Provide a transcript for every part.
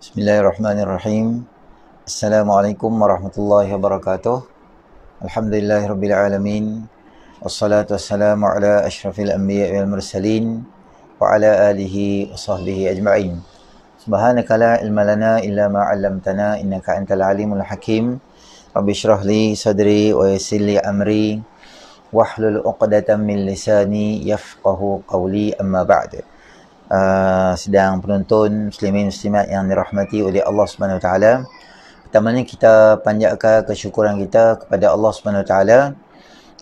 Bismillahirrahmanirrahim. Assalamualaikum warahmatullahi wabarakatuh. Alhamdulillahirabbil alamin. Wassalatu wassalamu ala asyrafil anbiya'i wal mursalin wa ala alihi wa sahbihi ajma'in. Subhanaka la ilma lana illa ma 'allamtana innaka antal alimul hakim. Rabbi shrah li sadri wa yassir li amri wahlul 'uqdatam min lisani yafqahu qawli, amma ba'd. Sedang penonton muslimin muslimat yang dirahmati oleh Allah Subhanahu Wa Taala. Pertamanya kita panjatkan kesyukuran kita kepada Allah Subhanahu Wa Taala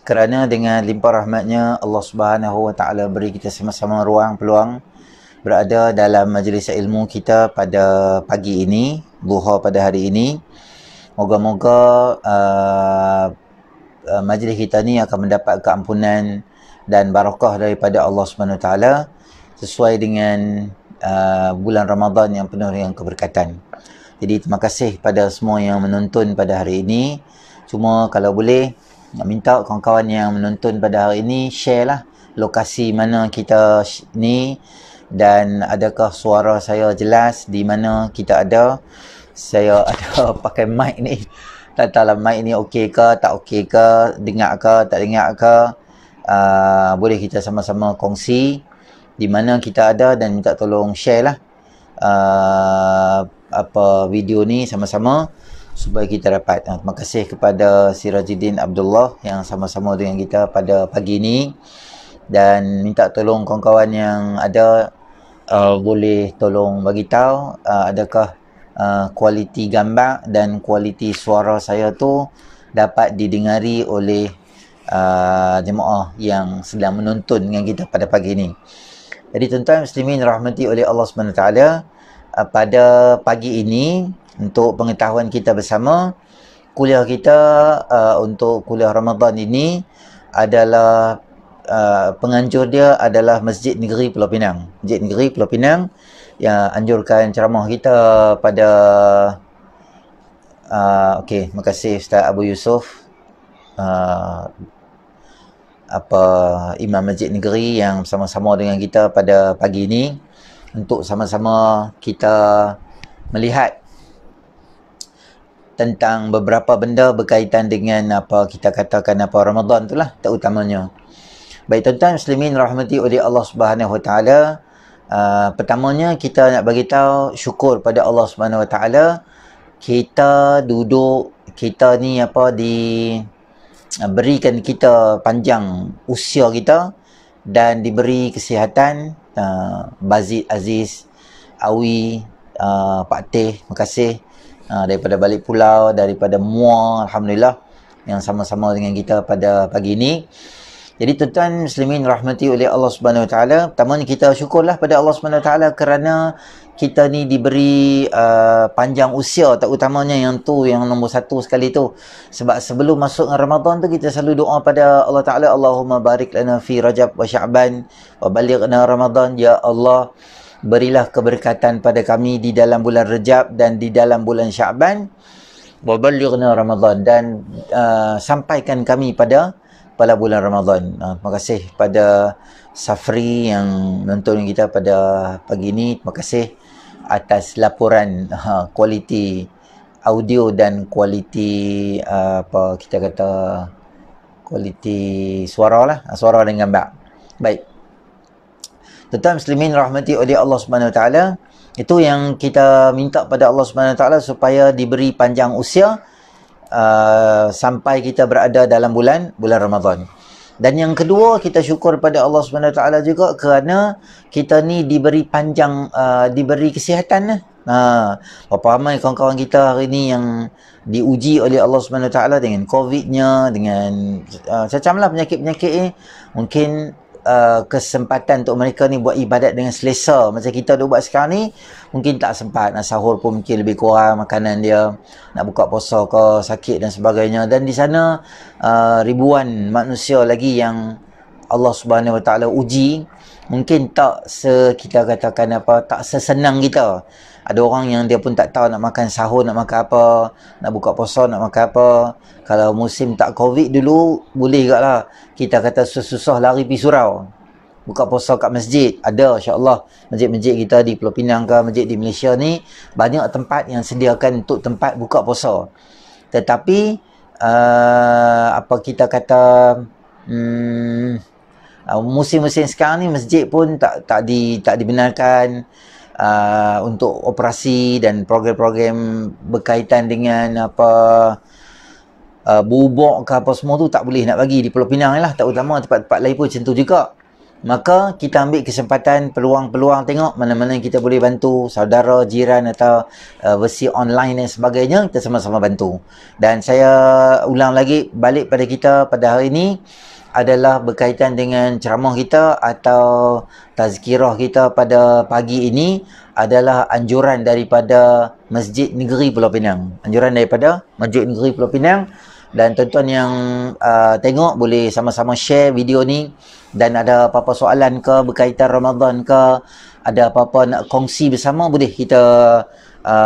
kerana dengan limpah rahmatnya Allah Subhanahu Wa Taala beri kita sama-sama ruang peluang berada dalam majlis ilmu kita pada pagi ini, duha pada hari ini. Moga-moga majlis kita ni akan mendapat keampunan dan barakah daripada Allah Subhanahu Wa Taala sesuai dengan bulan Ramadan yang penuh dengan keberkatan. Jadi terima kasih pada semua yang menonton pada hari ini. Cuma kalau boleh nak minta kawan-kawan yang menonton pada hari ini share lah lokasi mana kita ni dan adakah suara saya jelas di mana kita ada. Saya ada pakai mic ni. Tak tahu lah mic ni okey ke tak okey ke, dengar ke tak dengar ke. Boleh kita sama-sama kongsi di mana kita ada dan minta tolong share lah video ni sama-sama supaya kita dapat. Terima kasih kepada Sirajuddin Abdullah yang sama-sama dengan kita pada pagi ni, dan minta tolong kawan-kawan yang ada boleh tolong bagi tahu adakah kualiti gambar dan kualiti suara saya tu dapat didengari oleh jemaah yang sedang menonton dengan kita pada pagi ni. Jadi tuan-tuan muslimin rahmati oleh Allah SWT, pada pagi ini untuk pengetahuan kita bersama, kuliah kita untuk kuliah Ramadan ini adalah penganjur dia adalah Masjid Negeri Pulau Pinang. Masjid Negeri Pulau Pinang yang anjurkan ceramah kita pada okey, terima kasih Ustaz Abu Yusuf, Imam Masjid Negeri yang sama-sama dengan kita pada pagi ini untuk sama-sama kita melihat tentang beberapa benda berkaitan dengan apa kita katakan Ramadan itulah terutamanya. Baik tuan-tuan muslimin rahmati oleh Allah Subhanahu Wa Taala, pertamanya kita nak bagi tahu syukur pada Allah Subhanahu Wa Taala, kita duduk, kita ni berikan kita panjang usia kita dan diberi kesihatan. Bazid Aziz, Awi, Pak Teh, terima kasih daripada balik pulau, daripada Muar, Alhamdulillah yang sama-sama dengan kita pada pagi ini. Jadi tuan-tuan muslimin rahmati oleh Allah Subhanahu Wa Taala, pertamanya kita syukurlah pada Allah Subhanahu Wa Taala kerana kita ni diberi panjang usia, terutamanya yang nombor satu sekali tu. Sebab sebelum masuk Ramadan tu kita selalu doa pada Allah Taala, Allahumma barik lana fi Rajab wa Sya'ban wa balighna Ramadan. Ya Allah, berilah keberkatan pada kami di dalam bulan Rajab dan di dalam bulan Sya'ban, wa balighna Ramadan, dan sampaikan kami pada bulan Ramadan. Terima kasih pada Safri yang menonton kita pada pagi ini. Terima kasih atas laporan kualiti audio dan kualiti kualiti suara lah, suara dan gambar. Baik. Tuan-tuan muslimin rahmati oleh Allah Subhanahu Wa Taala, itu yang kita minta pada Allah Subhanahu Wa Taala supaya diberi panjang usia sampai kita berada dalam bulan Ramadan. Dan yang kedua, kita syukur pada Allah Subhanahu Wa Taala juga kerana kita ni diberi panjang, diberi kesihatan. Berapa ramai kawan-kawan kita hari ni yang diuji oleh Allah Subhanahu Wa Taala dengan COVID-nya, dengan macam lah penyakit-penyakit ni. Mungkin kesempatan untuk mereka ni buat ibadat dengan selesa macam kita dah buat sekarang ni, mungkin tak sempat. Nak sahur pun mungkin lebih kurang makanan dia, nak buka puasa ke sakit dan sebagainya. Dan di sana ribuan manusia lagi yang Allah Subhanahu Wa Taala uji, mungkin tak kita katakan tak sesenang kita. Ada orang yang dia pun tak tahu nak makan sahur, nak makan apa, nak buka puasa, nak makan apa. Kalau musim tak COVID dulu, boleh juga lah kita kata susah-susah lari pergi surau. buka puasa kat masjid. Ada, insya-Allah. Masjid-masjid kita di Pulau Pinang ke, masjid di Malaysia ni, banyak tempat yang sediakan untuk tempat buka puasa. Tetapi, apa kita kata, musim-musim sekarang ni masjid pun tak dibenarkan untuk operasi dan program-program berkaitan dengan apa bubuk ke apa semua tu tak boleh nak bagi di Pulau Pinang lah, tak utama tempat-tempat lain pun macam tu juga. Maka kita ambil kesempatan, peluang-peluang, tengok mana-mana yang kita boleh bantu saudara, jiran atau versi online dan sebagainya, kita sama-sama bantu. Dan saya ulang lagi, balik pada kita pada hari ini adalah berkaitan dengan ceramah kita atau tazkirah kita pada pagi ini adalah anjuran daripada Masjid Negeri Pulau Pinang. Anjuran daripada Masjid Negeri Pulau Pinang. Dan tuan-tuan yang tengok boleh sama-sama share video ni, dan ada apa-apa soalan ke berkaitan Ramadan ke, ada apa-apa nak kongsi bersama, boleh kita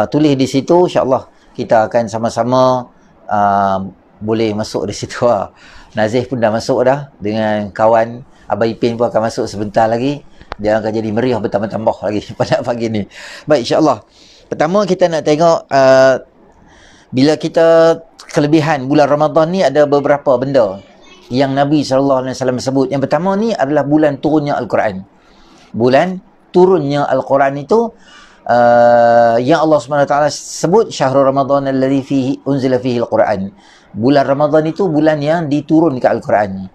tulis di situ. InsyaAllah kita akan sama-sama boleh masuk di situ. Nazih pun dah masuk dah dengan kawan. Abang Ipin pun akan masuk sebentar lagi. Dia akan jadi meriah bertambah-tambah lagi pada pagi ni. Baik, insyaAllah. Pertama kita nak tengok bila kita kelebihan bulan Ramadan ni, ada beberapa benda yang Nabi SAW sebut. Yang pertama ni adalah bulan turunnya Al-Quran. Bulan turunnya Al-Quran itu yang Allah SWT sebut syahrul Ramadan alladhi fihi unzila fihi Al-Quran. Bulan Ramadan itu bulan yang diturunkan Al-Quran.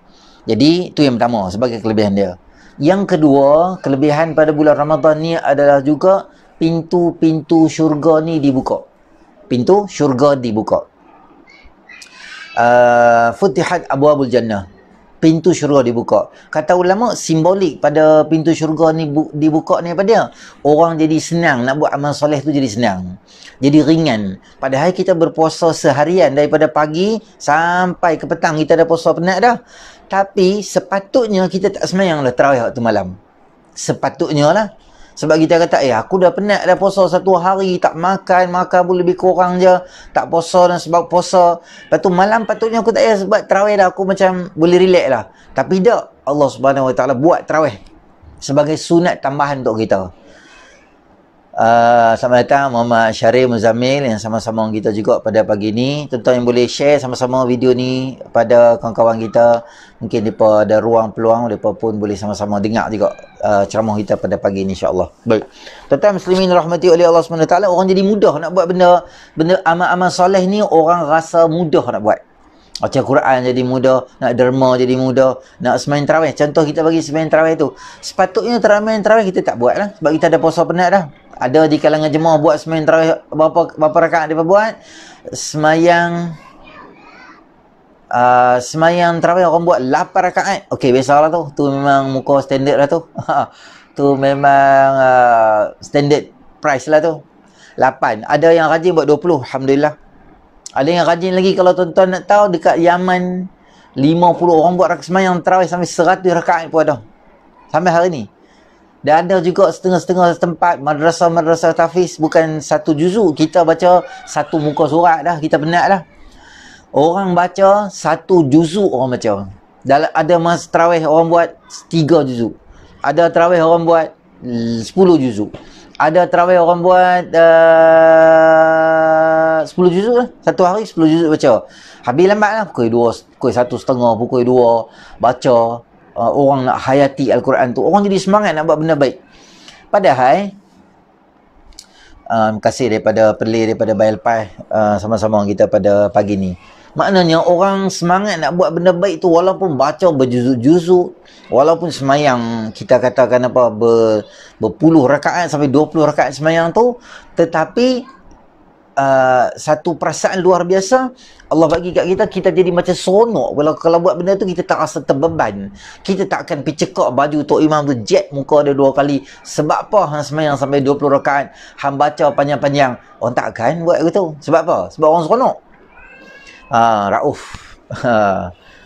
Jadi itu yang pertama sebagai kelebihan dia. Yang kedua, kelebihan pada bulan Ramadan ni adalah juga pintu-pintu syurga ni dibuka. Pintu syurga dibuka. Futihat abwabul jannah, pintu syurga dibuka. Kata ulama, simbolik pada pintu syurga ni dibuka ni apa dia? Orang jadi senang nak buat amal soleh tu, jadi senang, jadi ringan. Padahal kita berpuasa seharian daripada pagi sampai ke petang, kita dah puasa penat dah. Tapi sepatutnya kita tak semayang lah tarawih waktu malam. Sepatutnya lah. Sebab kita kata, aku dah penat dah puasa satu hari, tak makan pun lebih kurang je, tak puasa dan sebab puasa. Lepas tu malam patutnya aku tak payah sebab tarawih dah, aku macam boleh relax lah. Tapi tak, Allah Subhanahu Wa Taala buat tarawih sebagai sunat tambahan untuk kita. Selamat datang Muhammad Syarif Muzammil yang sama-sama kita juga pada pagi ni. Tuan-tuan yang boleh share sama-sama video ni pada kawan-kawan kita, mungkin mereka ada ruang peluang, mereka pun boleh sama-sama dengar juga ceramah kita pada pagi ni, insya-Allah. Baik. Tuan-tuan muslimin rahmati oleh Allah SWT, orang jadi mudah nak buat benda amal-amal soleh ni, orang rasa mudah nak buat. Baca Quran jadi mudah, nak derma jadi mudah, nak sembahyang tarawih. Contoh kita bagi sembahyang tarawih tu, sepatutnya tarawih kita tak buat lah sebab kita ada puasa penat dah. Ada di kalangan jemaah buat sembahyang tarawih berapa rakaat dia buat? Sembahyang tarawih orang buat 8 rakaat. Okey, biasalah tu. Tu memang muka standard lah tu. Tu memang standard price lah tu. 8. Ada yang rajin buat 20, alhamdulillah. Ada yang rajin lagi, kalau tuan-tuan nak tahu, dekat Yaman 50 orang buat sembahyang tarawih sampai 100 rakaat pun ada. Sampai hari ni. Dan ada juga setengah-setengah tempat madrasah tahfiz bukan satu juzuk, kita baca satu muka surat dah, kita penat dah. Orang baca satu juzuk, orang baca. Ada masa tarawih orang buat 3 juzuk. Ada tarawih orang buat 10 juzuk. Ada tarawih orang buat 10 juzuk lah. Satu hari 10 juzuk baca. Habis lambat lah. Pukul 2, pukul 1:30, pukul 2 baca. Orang nak hayati Al-Quran tu. Orang jadi semangat nak buat benda baik. Padahal kasih daripada Perlis, daripada Bayal Pai, sama-sama kita pada pagi ni. Maknanya orang semangat nak buat benda baik tu, walaupun baca berjuzuk-juzuk, walaupun semayang kita katakan apa berpuluh rakaat sampai 20 rakaat semayang tu, tetapi satu perasaan luar biasa Allah bagi kat kita, kita jadi macam seronok kalau buat benda tu. Kita tak rasa terbeban, kita tak akan pergi cekak baju Tok Imam tu, jet muka dia 2 kali. Sebab apa hang semayang sampai 20 rakaat, hang baca panjang-panjang? Orang tak akan buat gitu. Sebab apa? Sebab orang seronok. Rauf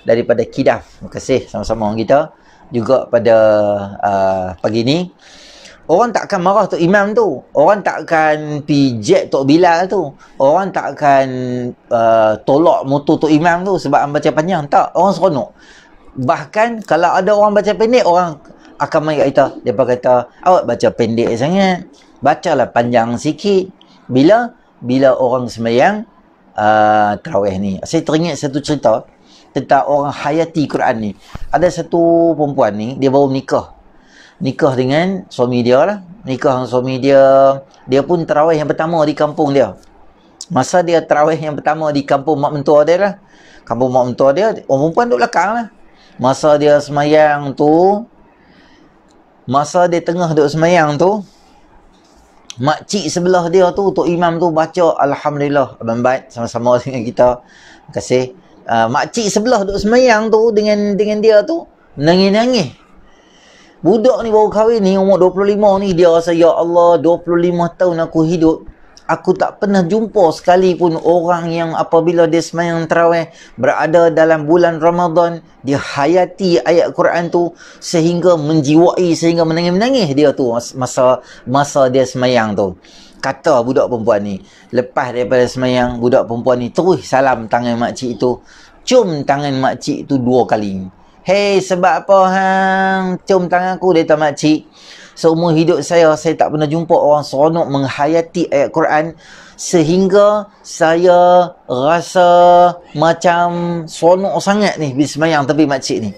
daripada Kidaf, terima kasih sama-sama orang kita juga pada pagi ni. Orang tak akan marah Tok Imam tu, orang tak akan pijet Tok Bilal tu, orang tak akan tolak motor Tok Imam tu sebab baca panjang. Tak, orang seronok. Bahkan kalau ada orang baca pendek, orang akan mai kat kita. Depa kata, awak baca pendek sangat. Bacalah panjang sikit. Bila orang sembahyang tarawih ni. Saya teringat satu cerita tentang orang hayati Quran ni. Ada satu perempuan ni, dia baru nikah dengan suami dia lah. Nikah dengan suami dia, dia pun tarawih yang pertama di kampung dia. Masa dia tarawih yang pertama di kampung mak mentua dia lah, kampung mak mentua dia, orang perempuan duduk belakang lah. Masa dia semayang tu, masa dia tengah duduk semayang tu, makcik sebelah dia tu, Tok Imam tu baca Alhamdulillah, Abang Bat sama-sama dengan kita. Terima kasih. Makcik sebelah duduk semayang tu dengan dia tu nangis-nangis. Budak ni baru kahwin ni, umur 25 ni, dia rasa, ya Allah, 25 tahun aku hidup, aku tak pernah jumpa sekali pun orang yang apabila dia semayang tarawih berada dalam bulan Ramadan, dia hayati ayat Quran tu sehingga menjiwai, sehingga menangis-menangis dia tu masa dia semayang tu. Kata budak perempuan ni, lepas daripada semayang, budak perempuan ni terus salam tangan makcik tu, cium tangan makcik tu 2 kali. Hei, sebab apa hang cium tangan aku, dia kata, makcik, seumur hidup saya tak pernah jumpa orang seronok menghayati ayat Quran sehingga saya rasa macam seronok sangat ni bila semayang tepi makcik ni.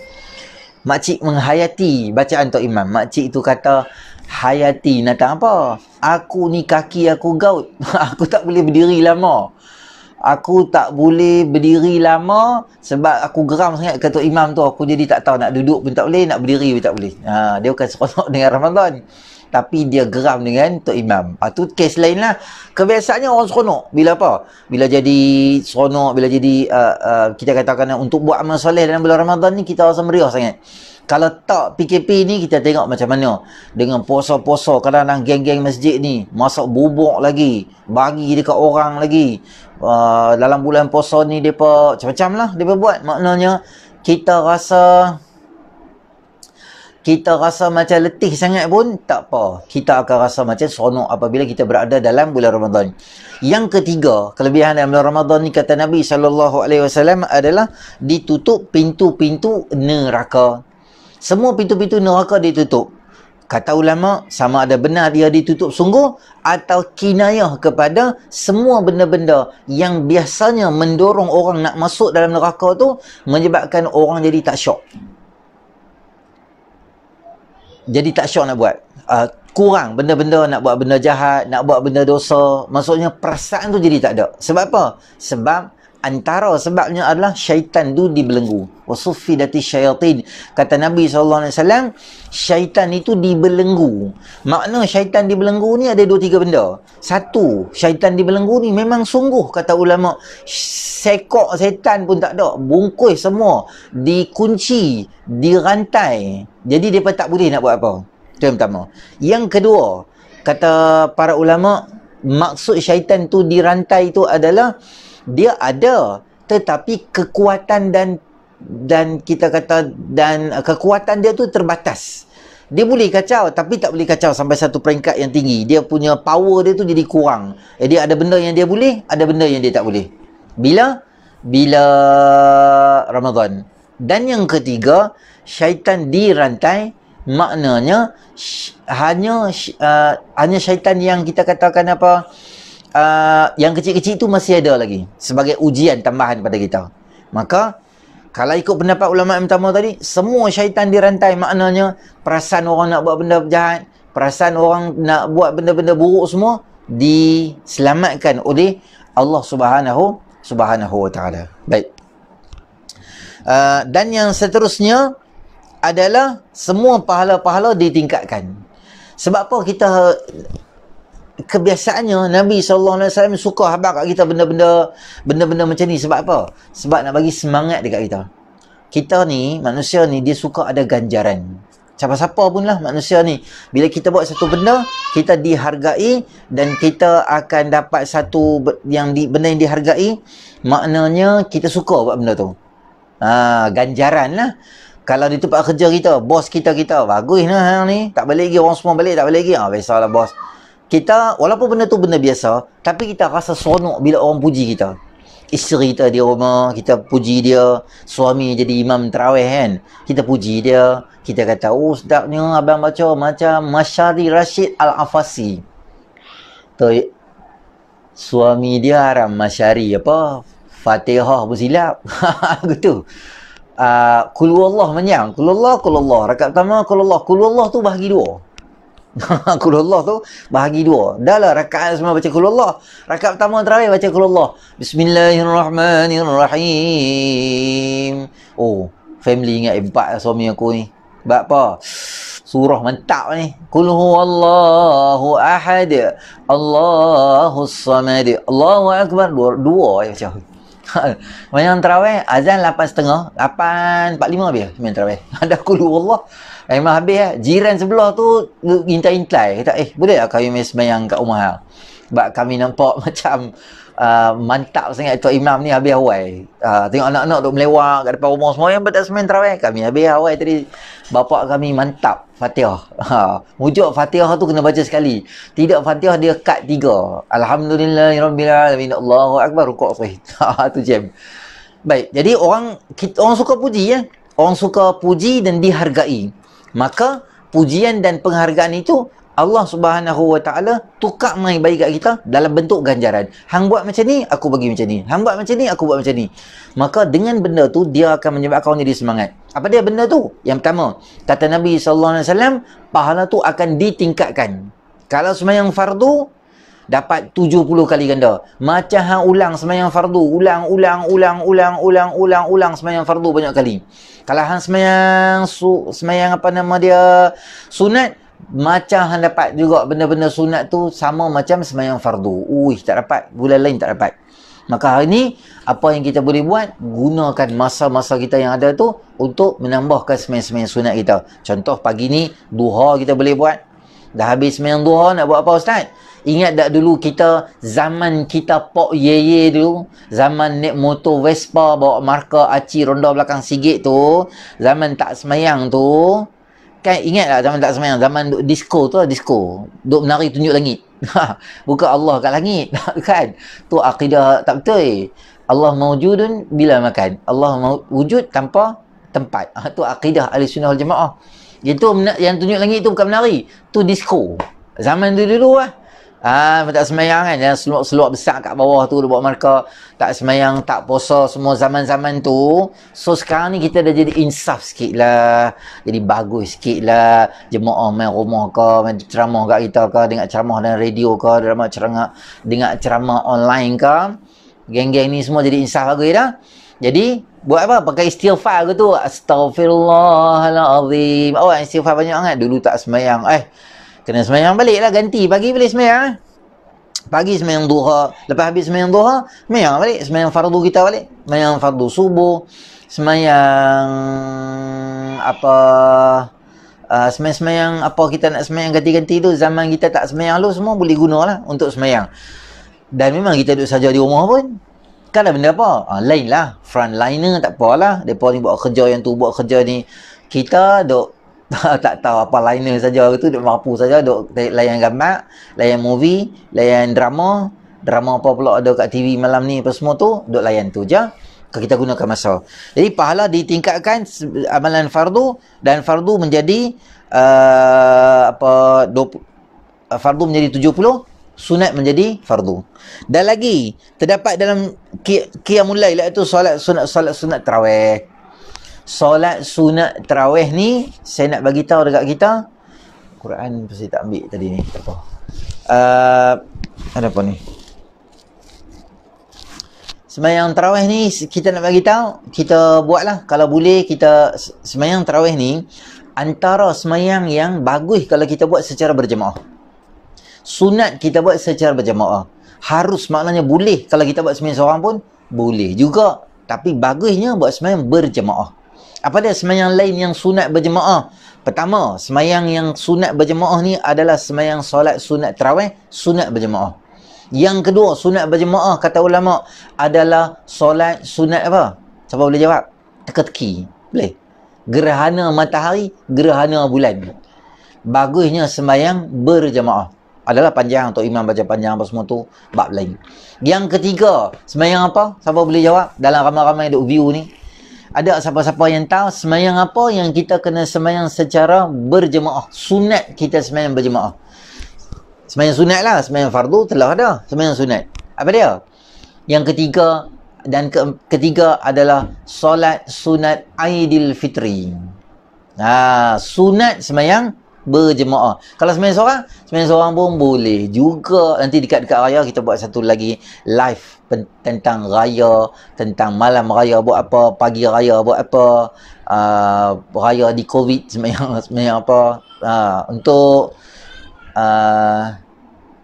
Makcik menghayati bacaan Tok Imam. Makcik tu kata, hayati nak apa? Aku ni kaki aku gaut. Aku tak boleh berdiri lama. Aku tak boleh berdiri lama sebab aku geram sangat ke Tok Imam tu. Aku jadi tak tahu nak duduk pun tak boleh, nak berdiri pun tak boleh. Dia bukan seronok dengan Ramadan, tapi dia geram dengan Tok Imam. Tu kes lain lah. Kebiasaannya orang seronok bila apa? Bila jadi seronok, bila jadi kita katakan untuk buat amal soleh dalam bulan Ramadan ni, kita rasa meriah sangat. Kalau tak PKP ni, kita tengok macam mana. Dengan puasa-puasa, kadang-kadang geng-geng masjid ni masak bubuk lagi, bagi dekat orang lagi. Dalam bulan puasa ni, mereka macam-macam lah mereka buat. Maknanya, kita rasa macam letih sangat pun tak apa. Kita akan rasa macam seronok apabila kita berada dalam bulan Ramadan. Yang ketiga, kelebihan dalam bulan Ramadan ni, kata Nabi SAW, adalah ditutup pintu-pintu neraka. Semua pintu-pintu neraka ditutup. Kata ulama, sama ada benar dia ditutup sungguh atau kinayah kepada semua benda-benda yang biasanya mendorong orang nak masuk dalam neraka tu, menyebabkan orang jadi tak syok. Jadi tak syok nak buat. Kurang benda-benda, nak buat benda jahat, nak buat benda dosa. Maksudnya perasaan tu jadi tak ada. Sebab apa? Sebab antara sebabnya adalah syaitan tu dibelenggu. Wasuffidati syayatin. Kata Nabi SAW, syaitan itu dibelenggu. Makna syaitan dibelenggu ni ada 2-3 benda. Satu, syaitan dibelenggu ni memang sungguh, kata ulama, sekok setan pun tak ada. Bungkus semua. Dikunci, dirantai. Jadi mereka tak boleh nak buat apa. Itu yang pertama. Yang kedua, kata para ulama, maksud syaitan tu dirantai itu adalah dia ada, tetapi kekuatan dan kita kata dan kekuatan dia tu terbatas. Dia boleh kacau, tapi tak boleh kacau sampai satu peringkat yang tinggi. Dia punya power dia tu jadi kurang. Jadi ada benda yang dia boleh, ada benda yang dia tak boleh. Bila Ramadan. Dan yang ketiga, syaitan dirantai. Maknanya hanya syaitan yang kita katakan apa, yang kecil-kecil tu masih ada lagi sebagai ujian tambahan pada kita. Maka kalau ikut pendapat ulama yang pertama tadi, semua syaitan dirantai. Maknanya perasaan orang nak buat benda jahat, perasaan orang nak buat benda-benda buruk, semua diselamatkan oleh Allah Subhanahu wa taala. Baik. Dan yang seterusnya adalah semua pahala-pahala ditingkatkan. Sebab apa kita kebiasaannya Nabi SAW suka habaq kat kita benda-benda macam ni. Sebab apa? Sebab nak bagi semangat dekat kita. Kita ni, manusia ni, dia suka ada ganjaran. Siapa-siapa pun lah manusia ni. Bila kita buat satu benda, kita dihargai dan kita akan dapat satu benda yang dihargai. Maknanya kita suka buat benda tu. Ganjaran lah. Kalau di tempat kerja kita, bos kita bagus lah ni, tak balik lagi, orang semua balik, tak balik lagi, biasalah bos. Kita, walaupun benda tu benda biasa, tapi kita rasa seronok bila orang puji kita. isteri kita di rumah, kita puji dia. Suami jadi imam tarawih kan, kita puji dia, kita kata, oh sedapnya abang baca macam Masyari Rashid Al-Afasi. Tu suami dia haram Masyari apa, Fatihah bersilap. Gitu. Qul huwallah menyang, Qul huwallah, rakaat pertama Qul huwallah tu bahagi dua. Qul huwallah tu bahagi dua. Dah lah rakaat semua baca Qul huwallah. Rakaat pertama tarawih baca Qul huwallah. Bismillahirrahmanirrahim. Oh, family ingat empat suami aku ni. Sebab apa? Surah mantap ni. Qul huwallahu ahad, Allahus samad, Allahu akbar. Dua je baca. Macam tarawih azan 8.30, 8.45 habis main tarawih. Ada Qul huwallah. Memang habis jiran sebelah tu intai-intai kata, boleh tak kami sembahyang kat rumah? Sebab kami nampak macam mantap sangat Tok Imam ni habis awal. Tengok anak-anak duk melewat kat depan rumah semua yang tak sembahyang tarawih. Kami habis awal tadi. Bapak kami mantap Fatihah. Wujud Fatihah tu kena baca sekali. Tidak Fatihah dia cut 3. Alhamdulillahirabbil alamin. Allahu akbar, rukuk sahih. Tu jam. Baik, jadi orang suka puji ya. Orang suka puji dan dihargai. Maka pujian dan penghargaan itu Allah Subhanahu Wa Taala tukar mai bagi kat kita dalam bentuk ganjaran. Hang buat macam ni, aku bagi macam ni. Hang buat macam ni, aku buat macam ni. Maka dengan benda tu dia akan menyebabkan orang jadi semangat. Apa dia benda tu? Yang pertama, kata Nabi sallallahu alaihi wasallam, pahala tu akan ditingkatkan. Kalau sembahyang fardu dapat 70 kali ganda. Macam hang ulang sembahyang fardu, ulang sembahyang fardu banyak kali. Kalau hang sembahyang apa nama dia, sunat, macam hang dapat juga benda-benda sunat tu sama macam sembahyang fardu. Tak dapat, bulan lain tak dapat. Maka hari ni apa yang kita boleh buat, gunakan masa-masa kita yang ada tu untuk menambahkan sembahyang-sembahyang sunat kita. Contoh pagi ni duha kita boleh buat. Dah habis sembahyang duha nak buat apa ustaz? Ingat tak dulu kita, zaman kita Pok Yeye dulu, zaman naik motor Vespa bawa markah aci ronda belakang Sigit tu, zaman tak semayang tu, kan ingat tak zaman tak semayang, zaman disco tu lah, disco duk menari tunjuk langit. Bukan Allah kat langit. Kan? Tu akidah tak betul. Allah mawjudun bila makan. Allah wujud tanpa tempat. Tu akidah Ahli Sunnah wal Jamaah. Itu yang tunjuk langit tu bukan menari, tu disco. Zaman dulu lah. Tak semayang kan, yang seluar besar kat bawah tu, dia buat markah tak semayang, tak puasa, semua zaman-zaman tu. So sekarang ni kita dah jadi insaf sikit lah, jadi bagus sikit lah. Jemaah main rumah ke, main ceramah kat kita ke, dengar ceramah dalam radio ke, dengar ceramah online ke, geng-geng ni semua jadi insaf bagus dah. Jadi buat apa? Pakai istighfar ke tu, astaghfirullahalazim. Istighfar banyak sangat. Dulu tak semayang, kena semayang balik lah, ganti. Pagi boleh semayang. Pagi semayang duha. Lepas habis semayang duha, semayang balik. Semayang fardu kita balik. Semayang fardu subuh. Semayang apa... semayang apa kita nak semayang ganti-ganti tu. Zaman kita tak semayang lu, semua boleh guna lah untuk semayang. Dan memang kita duduk saja di rumah pun. Kan ada benda apa? Lain lah. Frontliner tak apalah. Mereka ni buat kerja yang tu, buat kerja ni. Kita duk tak tahu apa liner saja tu, duk mampu saja duk layan gambar, layan movie, layan drama apa pula ada kat TV malam ni apa semua tu, duk layan tu je. Kita gunakan masa. Jadi pahala ditingkatkan amalan fardu, dan fardu menjadi fardu menjadi 70, sunat menjadi fardu. Dan lagi terdapat dalam qiyamul lail, iaitu solat sunat tarawih. Solat sunat tarawih ni saya nak bagi tahu dekat kita. Quran pasti tak ambil tadi ni, tak apa. Ada apa ni? Sembahyang tarawih ni kita nak bagi tahu, kita buatlah kalau boleh. Kita sembahyang tarawih ni antara sembahyang yang bagus kalau kita buat secara berjemaah. Sunat kita buat secara berjemaah. Harus maknanya boleh kalau kita buat sembahyang seorang pun boleh juga, tapi bagusnya buat sembahyang berjemaah. Apa dia sembahyang lain yang sunat berjemaah? Pertama, sembahyang yang sunat berjemaah ni adalah sembahyang solat sunat tarawih, sunat berjemaah. Yang kedua, sunat berjemaah kata ulama adalah solat sunat apa? Siapa boleh jawab? Teka-teki. Boleh? Gerhana matahari, gerhana bulan. Bagusnya sembahyang berjemaah. adalah panjang, untuk imam baca panjang apa semua tu bab lain. Yang ketiga, sembahyang apa? Siapa boleh jawab? Dalam ramai-ramai duk view ni, ada siapa-siapa yang tahu sembahyang apa yang kita kena sembahyang secara berjemaah? Sunat kita sembahyang berjemaah. Sembahyang sunat lah, sembahyang fardu telah ada, sembahyang sunat. Apa dia? Yang ketiga dan ketiga adalah solat sunat Aidil Fitri. Sunat sembahyang berjemaah. Kalau sembahyang seorang pun boleh juga. Nanti dekat-dekat raya kita buat satu lagi live tentang raya, tentang malam raya buat apa, pagi raya buat apa, raya di COVID sembahyang apa. Untuk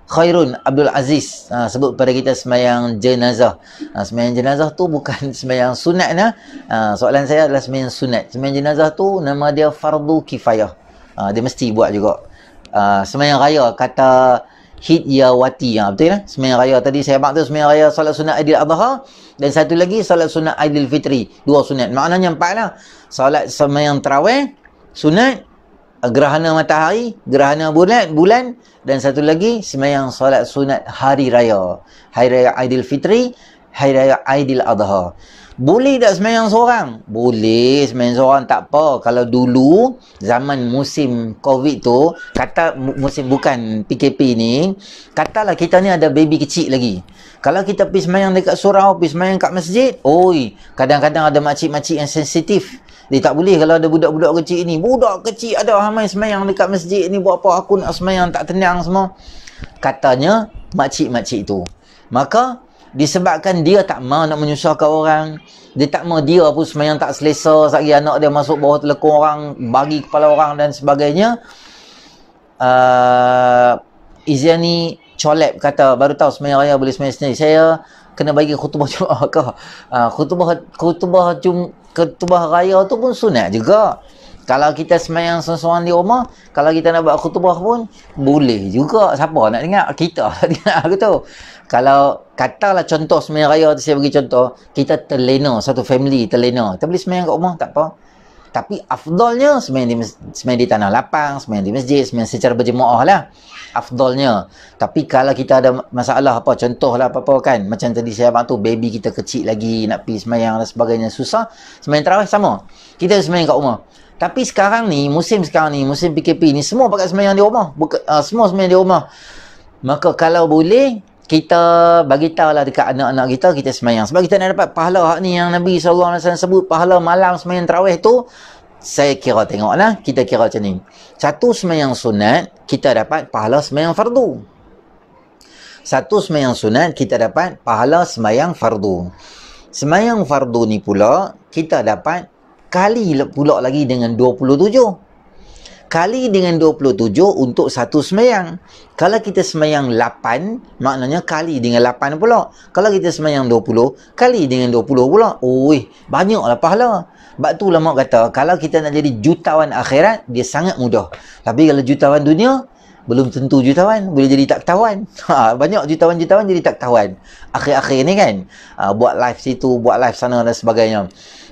Khairun Abdul Aziz sebut pada kita sembahyang jenazah. Sembahyang jenazah tu bukan sembahyang sunat nah. Soalan saya adalah sembahyang sunat. Sembahyang jenazah tu nama dia fardu kifayah. Dia mesti buat juga. Sembahyang raya kata Hidyawati, betul lah. Sembahyang raya tadi saya maksud sembahyang raya solat sunat Aidil Adha, dan satu lagi solat sunat Aidil Fitri. Dua sunat. Maknanya 4 lah. Solat sembahyang tarawih, sunat, gerhana matahari, gerhana bulan, dan satu lagi sembahyang solat sunat hari raya. Hari raya Aidil Fitri, hari raya Aidil Adha. Boleh tak sembahyang seorang? Boleh sembahyang seorang, tak apa. Kalau dulu zaman musim COVID tu, kata musim bukan PKP ni, katalah kita ni ada baby kecil lagi. Kalau kita pergi sembahyang dekat surau, pergi sembahyang kat masjid, kadang-kadang ada makcik-makcik yang sensitif. Dia tak boleh kalau ada budak-budak kecil ni. Budak kecil ada ramai sembahyang dekat masjid ni, buat apa aku nak sembahyang, tak tenang semua. Katanya makcik-makcik tu. Maka disebabkan dia tak mahu nak menyusahkan orang, dia tak mahu dia pun sembahyang tak selesa, sekali anak dia masuk bawah telekung orang, bagi kepala orang dan sebagainya. Izyan ni colep kata, baru tahu sembahyang raya boleh sembahyang sendiri. Saya kena bagi khutbah Jumaat ke? Khutbah raya tu pun sunat juga. Kalau kita sembahyang seorang-seorang di rumah, kalau kita nak buat khutbah pun boleh juga. Siapa nak dengar? Kita nak dengar aku tu. Kalau katalah contoh sembahyang raya tu, saya bagi contoh, kita terlena, satu family terlena, kita boleh sembahyang kat rumah, tak apa. Tapi afdalnya sembahyang di tanah lapang, sembahyang di masjid, sembahyang secara berjemaah lah afdalnya. Tapi kalau kita ada masalah apa, contohlah apa-apa kan, macam tadi saya abang tu, baby kita kecil lagi, nak pergi sembahyang dan sebagainya, susah, sembahyang tarawih sama, kita sembahyang kat rumah. Tapi sekarang ni, musim PKP ni, semua pakai sembahyang di rumah, semua sembahyang di rumah. Maka kalau boleh, kita bagi tahulah dekat anak-anak kita sembahyang. Sebab kita nak dapat pahala ni yang Nabi SAW sebut, pahala malam sembahyang tarawih tu. Saya kira tengoklah, kita kira macam ni. Satu sembahyang sunat, kita dapat pahala sembahyang fardu. Satu sembahyang sunat, kita dapat pahala sembahyang fardu. Sembahyang fardu ni pula, kita dapat kali pula lagi dengan 27. Kali dengan 27 untuk satu sembahyang. Kalau kita sembahyang 8, maknanya kali dengan 8 pula. Kalau kita sembahyang 20, kali dengan 20 pula. Banyaklah pahala. Sebab tu ulama kata, kalau kita nak jadi jutawan akhirat, dia sangat mudah. Tapi kalau jutawan dunia, belum tentu jutawan, boleh jadi tak ketahuan. Banyak jutawan-jutawan jadi tak ketahuan akhir-akhir ni kan. Buat live situ, buat live sana dan sebagainya.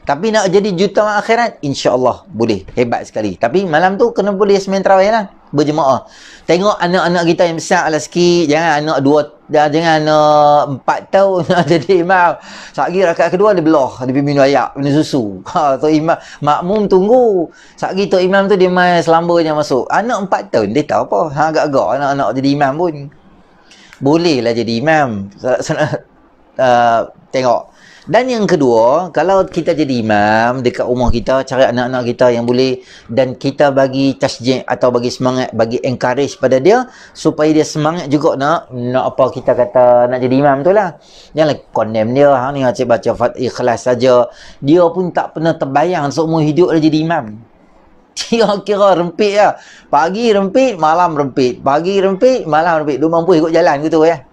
Tapi nak jadi jutawan akhirat, insya-Allah boleh. Hebat sekali. Tapi malam tu kena boleh sembahyang tarawih lah, berjemaah. Tengok anak-anak kita yang besar lah sikit. Jangan anak 4 tahun nak jadi imam. Sekali rakaat kedua dia belah, dia pergi minum air, minum susu. Tu imam, makmum tunggu. Sekali tu imam tu dia main selamba je masuk. Anak 4 tahun dia tahu apa. Agak-agak anak-anak jadi imam pun. Boleh lah jadi imam. Tengok. Dan yang kedua, kalau kita jadi imam dekat rumah kita, cari anak-anak kita yang boleh, dan kita bagi tasjid atau bagi semangat, bagi encourage pada dia supaya dia semangat juga nak apa kita kata nak jadi imam tu lah. Janganlah condemn dia, ni baca ikhlas saja. Dia pun tak pernah terbayang seumur hidup dia jadi imam. Dia kira rempit lah. Pagi rempit, malam rempit. Pagi rempit, malam rempit. Dia mampu ikut jalan gitu ya.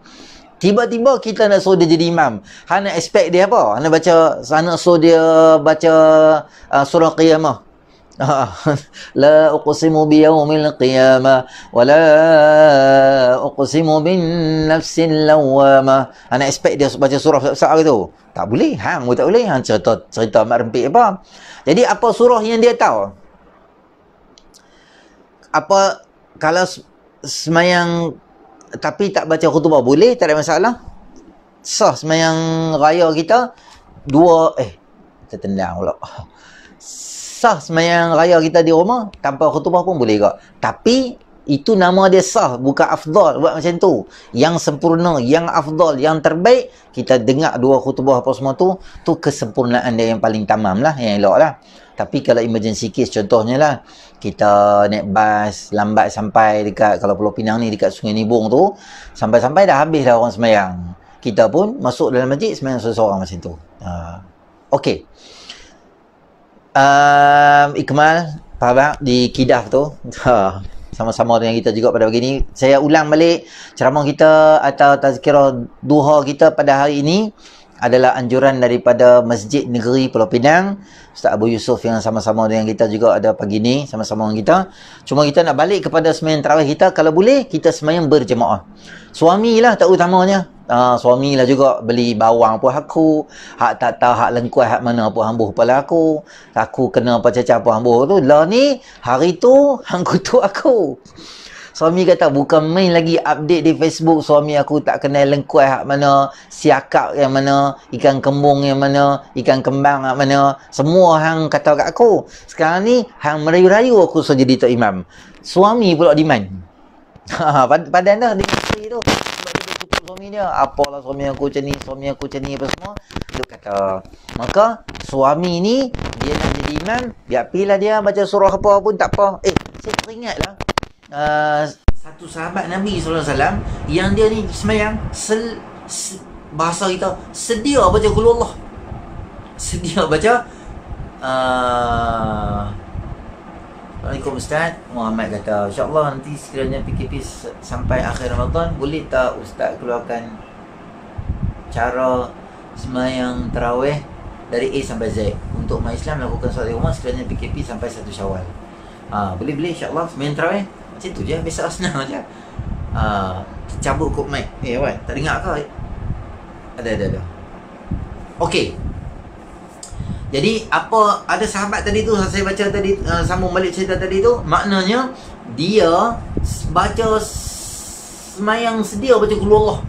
Tiba-tiba kita nak suruh dia jadi imam. Hana expect dia apa? Hana suruh dia baca surah Qiyamah. La uqsimu biyaumil qiyamah wa la uqsimu bin nafsil lawamah. Hana expect dia baca surah besar gitu. Tak boleh. Hang pun tak boleh. Hang cerita mak rempit apa. Jadi apa surah yang dia tahu? Apa kalau semayang tapi tak baca khutbah boleh, tak ada masalah. Sah sembahyang raya kita tertendang pula. Sah sembahyang raya kita di rumah tanpa khutbah pun boleh juga. Tapi itu nama dia sah, bukan afdal buat macam tu. Yang sempurna, yang afdal, yang terbaik, kita dengar 2 khutbah apa semua tu kesempurnaan dia yang paling tamam lah, yang elok lah. Tapi kalau emergency case, contohnya lah, kita naik bas, lambat sampai dekat, kalau Pulau Pinang ni dekat Sungai Nibong tu, sampai-sampai dah habis dah orang sembahyang. Kita pun masuk dalam masjid sembahyang seorang-seorang macam tu. Okey. Ikmal, Pak di Kedah tu, sama-sama dengan kita juga pada pagi ni. Saya ulang balik ceramah kita atau tazkirah duha kita pada hari ini adalah anjuran daripada Masjid Negeri Pulau Pinang, Ustaz Abu Yusuf yang sama-sama dengan kita juga ada pagi ni, sama-sama dengan kita. Cuma kita nak balik kepada sembahyang tarawih kita, kalau boleh kita sembahyang berjemaah. Suamilah tak utamanya. Suamilah juga beli bawang pun aku, hak tak tahu hak lengkuas hak mana pun hambuh kepala aku. Aku kena apa cacah pun hambuh tu. Lah ni hari tu hang kutuk aku. Suami kata bukan main lagi update di Facebook, suami aku tak kenal lengkuas hak mana, siakap yang mana, ikan kembung yang mana, ikan kembang hak mana, semua hang kata kat aku. Sekarang ni hang merayu-rayu aku so jadi tok imam. Suami pula demand. Padan dah dengan isteri tu. Sebab dia kutuk suami dia. Apalah suami aku macam ni, suami aku macam ni apa semua. Dia kata. Maka suami ni dia nak jadi imam, biar pilih dia baca surah apa pun tak apa. Saya teringatlah satu sahabat Nabi SAW yang dia ni sembahyang bahasa kita sedia baca qul Allah, sedia baca Assalamualaikum Ustaz Muhammad kata, insyaAllah nanti sekiranya PKP sampai akhir Ramadan, boleh tak Ustaz keluarkan cara sembahyang tarawih dari A sampai Z untuk umat Islam lakukan solat di rumah sekiranya PKP sampai 1 Syawal. Boleh insyaAllah sembahyang tarawih macam tu je, biasa senang je. Cabut kod mic. Tak dengar ke? Ada. Okey. Jadi apa ada sahabat tadi tu saya baca tadi, sambung balik cerita tadi tu, maknanya dia baca semayang sedia baca qul Allah.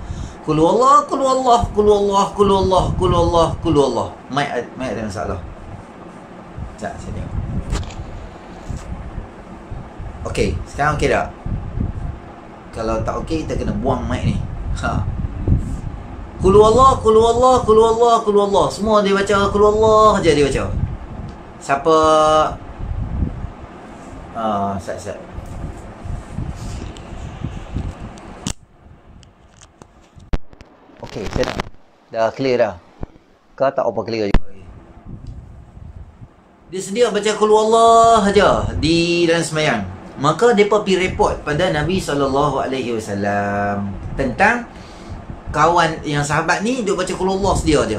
Qul Allah, qul Allah, qul Allah, qul Allah, qul Allah, qul Allah. Mic ada masalah. Sekejap saya tengok. Okey, sekarang okey tak? Kalau tak okey, kita kena buang mic ni. Qul Allah, qul Allah, qul Allah, qul Allah. Semua dia baca qul Allah aja dia baca. Siapa set. Okey, saya dah clear dah. Kau tak apa clear juga. Dia sedia baca qul Allah aja di dalam sembahyang. Maka mereka pergi report pada Nabi SAW tentang kawan yang sahabat ni dia baca qul Allah sedia je.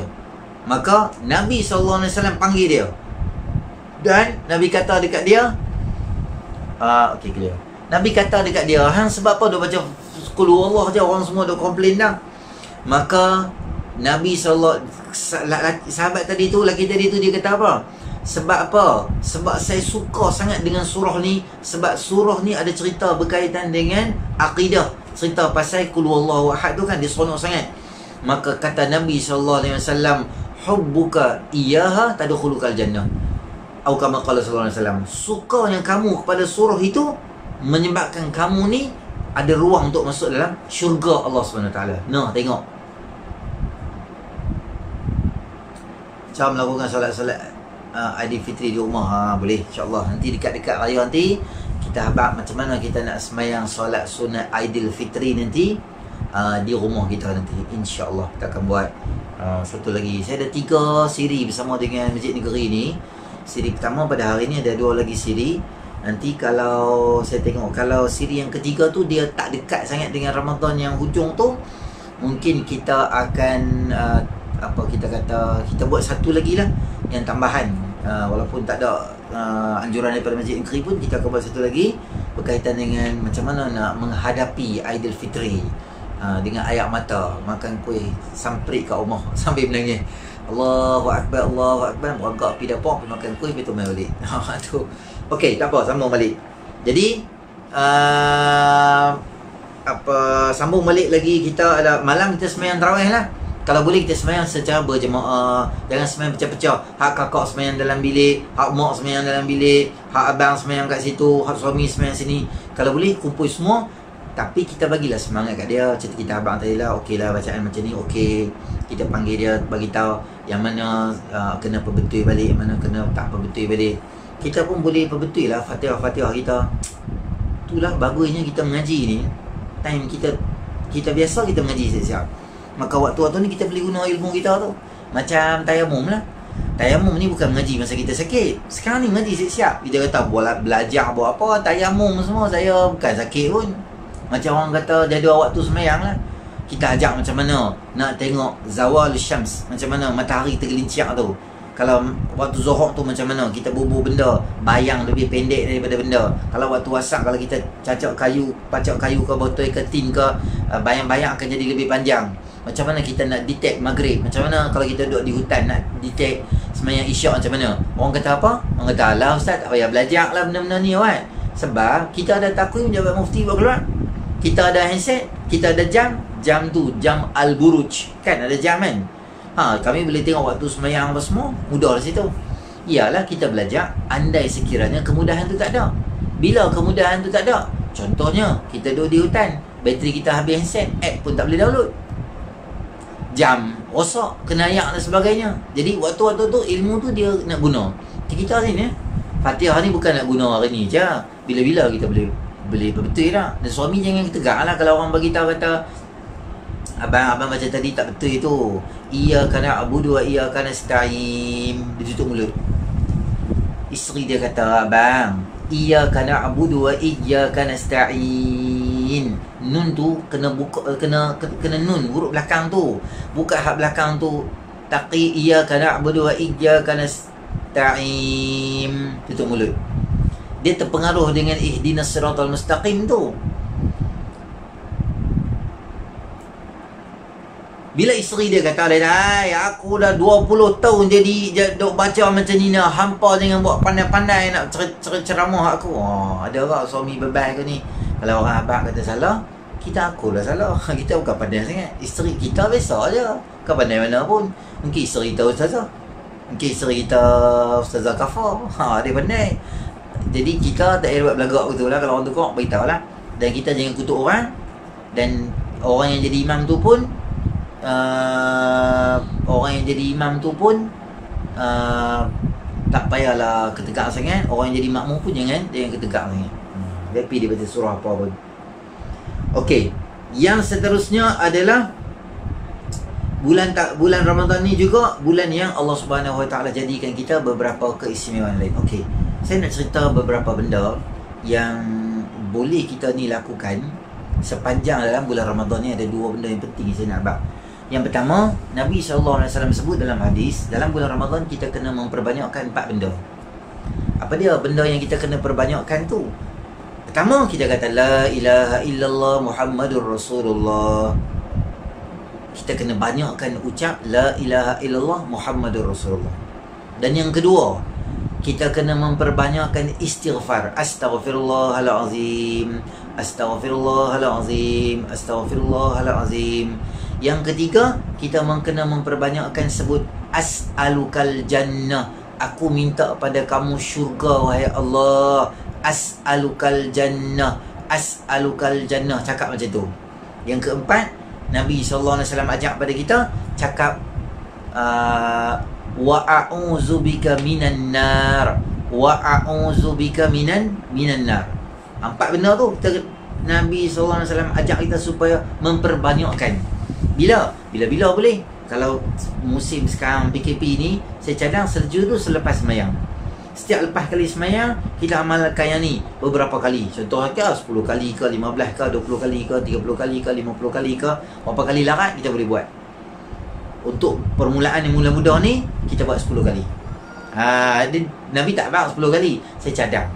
Maka Nabi SAW panggil dia. Dan Nabi kata dekat dia, okey clear. Nabi kata dekat dia, hang sebab apa dia baca qul Allah je, orang semua dah komplain dah. Maka Nabi SAW, sahabat tadi tu, lelaki tadi tu, dia kata apa? Sebab apa? Sebab saya suka sangat dengan surah ni. Sebab surah ni ada cerita berkaitan dengan akidah. Cerita pasal qul huwallahu ahad tu kan, dia seronok sangat. Maka kata Nabi SAW, hubbuka iyaha tadkhulukal jannah. Atau kama qala sallallahu alaihi wasallam, sukanya kamu kepada surah itu menyebabkan kamu ni ada ruang untuk masuk dalam syurga Allah SWT. Nah, tengok. Cara melakukan solat-solat Aidilfitri di rumah, boleh insyaAllah. Nanti dekat-dekat raya nanti kita habaq macam mana kita nak semayang solat sunat Aidilfitri nanti di rumah kita nanti, insyaAllah kita akan buat satu lagi. Saya ada 3 siri bersama dengan Masjid Negeri ni. Siri pertama pada hari ni, ada 2 lagi siri. Nanti kalau saya tengok, kalau siri yang ketiga tu dia tak dekat sangat dengan Ramadan yang hujung tu, mungkin kita akan kita kata, kita buat satu lagi lah yang tambahan, walaupun tak ada anjuran daripada Masjid Negeri pun, kita akan buat satu lagi berkaitan dengan macam mana nak menghadapi Aidilfitri dengan air mata, makan kuih samprik kat rumah sambil menangis, Allahu Akbar, Allahu Akbar, beragak pergi dapur, pergi makan kuih, lepas tu main balik. Tu okey, tak apa, sambung balik. Jadi sambung balik lagi, kita ada malam kita sembahyang tarawih lah. Kalau boleh kita sembahyang secara berjemaah, jangan sembahyang pecah-pecah. Hak kakak sembahyang dalam bilik, hak mak sembahyang dalam bilik, hak abang sembahyang kat situ, hak suami sembahyang sini. Kalau boleh kumpul semua, tapi kita bagilah semangat kat dia. Cerita kita abang tadi lah, okey lah bacaan macam ni, okey. Kita panggil dia, bagi tahu yang mana kena perbetul balik, yang mana kena tak perbetul balik. Kita pun boleh perbetul lah Fatihah kita. Itulah bagusnya kita mengaji ni. Time kita biasa kita mengaji siap-siap. Maka waktu-waktu ni kita boleh guna ilmu kita tu. Macam tayamum lah. Tayamum ni bukan mengaji masa kita sakit. Sekarang ni mengaji siap-siap. Kita kata belajar buat apa, tayamum semua. Saya bukan sakit pun. Macam orang kata jadual waktu sembahyang lah. Kita ajak macam mana nak tengok zawal syams, macam mana matahari tergelincir tu. Kalau waktu zuhur tu macam mana kita bubuh benda, bayang lebih pendek daripada benda. Kalau waktu asar, kalau kita pacak kayu ke botol ke tin ke, bayang-bayang akan jadi lebih panjang. Macam mana kita nak detect maghrib, macam mana kalau kita duduk di hutan nak detect sembahyang isyak macam mana. Orang kata apa? Orang kata alah ustaz tak payah belajar lah benda-benda ni kan. Sebab kita ada takwim jawabat mufti buat keluar. Kita ada handset, kita ada jam tu jam al-buruj kan, ada jam kan. Kami boleh tengok waktu sembahyang apa semua, mudah di situ. Iyalah kita belajar andai sekiranya kemudahan tu tak ada. Bila kemudahan tu tak ada, contohnya kita duduk di hutan, bateri kita habis handset, app pun tak boleh download, jam rosak, kena ayak dan sebagainya. Jadi waktu-waktu tu ilmu tu dia nak guna. Kita sini Fatihah ni bukan nak guna hari ni je, bila-bila kita boleh betul tak. Dan suami jangan tegak lah kalau orang bagi tahu kata abang baca tadi tak betul itu, iyyaka na'budu wa iyyaka nasta'in, dia tutup mulut. Isteri dia kata, abang iyyaka na'budu wa iyyaka nasta'in, nun tu kena buka, kena nun huruf belakang tu, buka hak belakang tu, taqi iyyaka na'budu wa iyyaka nasta'in, tutup mulut. Dia terpengaruh dengan ihdinas siratal mustaqim tu. Bila isteri dia kata, "Hai, aku dah 20 tahun jadi duk baca macam ni nak, hampa jangan buat pandai-pandai nak ceramah aku." Ada orang suami bebas ke ni. Kalau orang abang kata salah, aku lah salah. Kita bukan pandai sangat. Isteri kita biasa je. Bukan pandai mana pun. Mungkin isteri kita ustazah. Mungkin isteri kita ustazah kafar. Dia pandai. Jadi kita tak payah buat belagak betul lah. Kalau orang tukar, beritahu lah. Dan kita jangan kutuk orang. Dan orang yang jadi imam tu pun tak payahlah ketegak sangat. Orang yang jadi makmum pun jangan ketegak sangat. Tapi dia baca surah apa pun. Okey, yang seterusnya adalah bulan Ramadan ni juga bulan yang Allah Subhanahu Wa Taala jadikan kita beberapa keistimewaan lain. Okey, saya nak cerita beberapa benda yang boleh kita ni lakukan sepanjang dalam bulan Ramadan ni. Ada dua benda yang penting saya nak bab. Yang pertama, Nabi SAW sebut dalam hadis, dalam bulan Ramadan kita kena memperbanyakkan 4 benda. Apa dia benda yang kita kena perbanyakkan tu? Pertama, kita kata la ilaha illallah Muhammadur Rasulullah. Kita kena banyakkan ucap la ilaha illallah Muhammadur Rasulullah. Dan yang kedua, kita kena memperbanyakkan istighfar. Astaghfirullahalazim, astaghfirullahalazim, astaghfirullahalazim. Yang ketiga, kita kena memperbanyakkan sebut as'alukal jannah. Aku minta pada kamu syurga wahai Allah. As'alukal jannah, as'alukal jannah. Cakap macam tu. Yang keempat, Nabi SAW ajak pada kita cakap wa a'udzubika minan nar, wa a'udzubika minan nar. 4 benda tu Nabi SAW ajak kita supaya memperbanyakkan. Bila boleh. Kalau musim sekarang PKP ni, saya cadang serju tu selepas semayang. Setiap lepas kali semayang, kita amalkan yang ni beberapa kali. Contohnya 10 kali ke, 15 ke, 20 kali ke, 30 kali ke, 50 kali ke, berapa kali larat kita boleh buat. Untuk permulaan yang mula mudah ni, kita buat 10 kali. Nabi tak buat 10 kali. Saya cadang.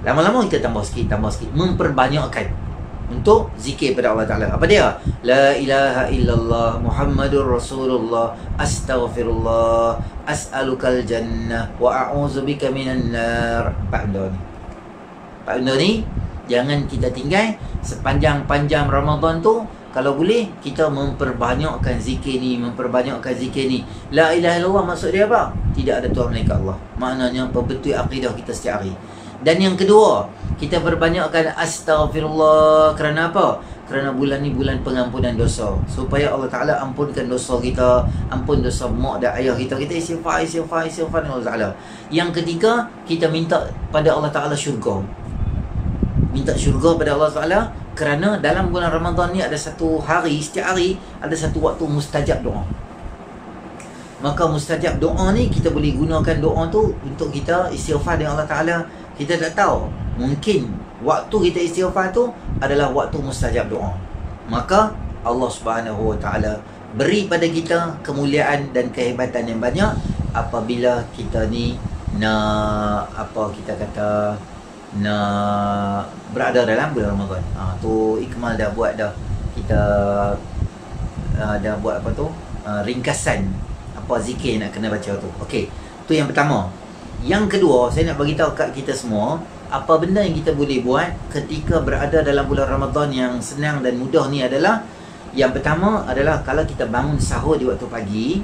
Lama-lama kita tambah sikit. Memperbanyakkan untuk zikir pada Allah Ta'ala. Apa dia? La ilaha illallah Muhammadur Rasulullah, astaghfirullah, as'alukal jannah, wa a'udzubika minan nar. 4 benda ni. Jangan kita tinggal sepanjang-panjang Ramadan tu. Kalau boleh, kita memperbanyakkan zikir ni, memperbanyakkan zikir ni. La ilaha illallah maksud dia apa? Tidak ada Tuhan melainkan Allah. Maknanya perbetul akidah kita setiap hari. Dan yang kedua, kita perbanyakkan astaghfirullah. Kerana apa? Kerana bulan ni bulan pengampunan dosa. Supaya Allah Ta'ala ampunkan dosa kita, ampun dosa mak dan ayah kita. Kita istighfar dengan Allah Ta'ala. Yang ketiga, kita minta pada Allah Ta'ala syurga. Minta syurga pada Allah Ta'ala. Kerana dalam bulan Ramadan ni ada satu hari, setiap hari ada satu waktu mustajab doa. Maka mustajab doa ni kita boleh gunakan doa tu untuk kita istighfar dengan Allah Ta'ala. Kita tak tahu, mungkin waktu kita istighfar tu adalah waktu mustajab doa. Maka Allah Subhanahu Wa Ta'ala beri pada kita kemuliaan dan kehebatan yang banyak apabila kita ni nak, apa kita kata, nak berada dalam bulan Ramadan. Tu Ikmal dah buat dah. Kita dah buat apa tu, ringkasan apa zikir nak kena baca tu. Okey, tu yang pertama. Yang kedua, saya nak bagi tahu kat kita semua apa benda yang kita boleh buat ketika berada dalam bulan Ramadan yang senang dan mudah ni adalah, yang pertama adalah kalau kita bangun sahur di waktu pagi,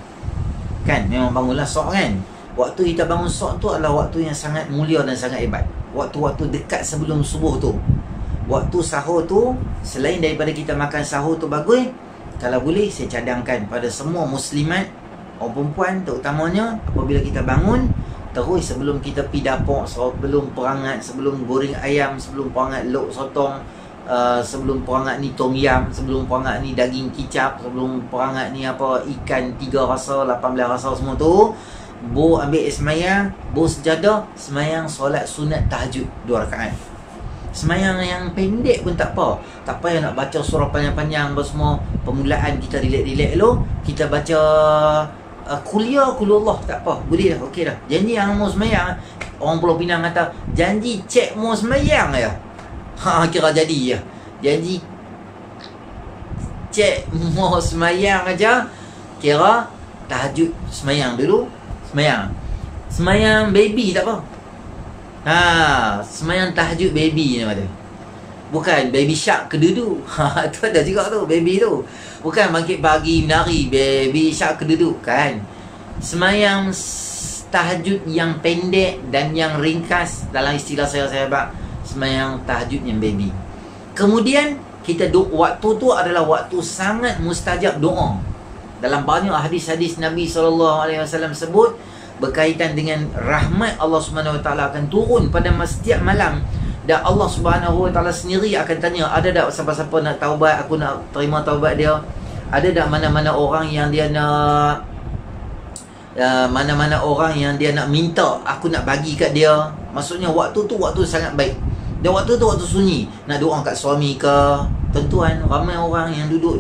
kan, memang bangunlah sok kan. Waktu kita bangun sok tu adalah waktu yang sangat mulia dan sangat hebat. Waktu-waktu dekat sebelum subuh tu. Waktu sahur tu, selain daripada kita makan sahur tu bagus, kalau boleh saya cadangkan pada semua muslimat, orang perempuan terutamanya, apabila kita bangun, terus sebelum kita pergi dapur, sebelum perangat, sebelum goreng ayam, sebelum perangat lok sotong, sebelum perangat ni tom yam, sebelum perangat ni daging kicap, sebelum perangat ni apa ikan 3 rasa, 18 rasa semua tu, Bo ambil semayang, Bo sejadah, semayang solat sunat tahajud 2 rakaat. Semayang yang pendek pun tak apa. Tak payah nak baca surah panjang-panjang apa semua. Permulaan kita relax-relax dulu, kita baca kuliah kulullah, tak apa, boleh dah, okey dah. Janji yang mau semayang, orang Pulau Pinang kata janji cek mau semayang ya. Kira jadi ya. Janji cek mau semayang aja, kira tahajud semayang dulu, semayang baby tak apa. Semayang tahajud baby nama dia. Bukan baby shark kedudu. Tu ada juga tu, baby tu. Bukan bangkit pagi menari, baby shark kedudu, kan. Semayang tahajud yang pendek dan yang ringkas, dalam istilah saya sahabat, semayang tahajud yang baby. Kemudian kita waktu tu adalah waktu sangat mustajab doa. Dalam banyak hadis-hadis Nabi SAW sebut berkaitan dengan rahmat Allah Subhanahu Wa Taala akan turun pada setiap malam. Dan Allah Subhanahu Wa Taala sendiri akan tanya, ada tak siapa-siapa nak taubat, aku nak terima taubat dia. Ada tak mana-mana orang yang dia nak mana-mana orang yang dia nak minta, aku nak bagi kat dia. Maksudnya waktu tu waktu sangat baik. Dan waktu tu waktu sunyi, nak doa kat suami ke. Tentuan ramai orang yang duduk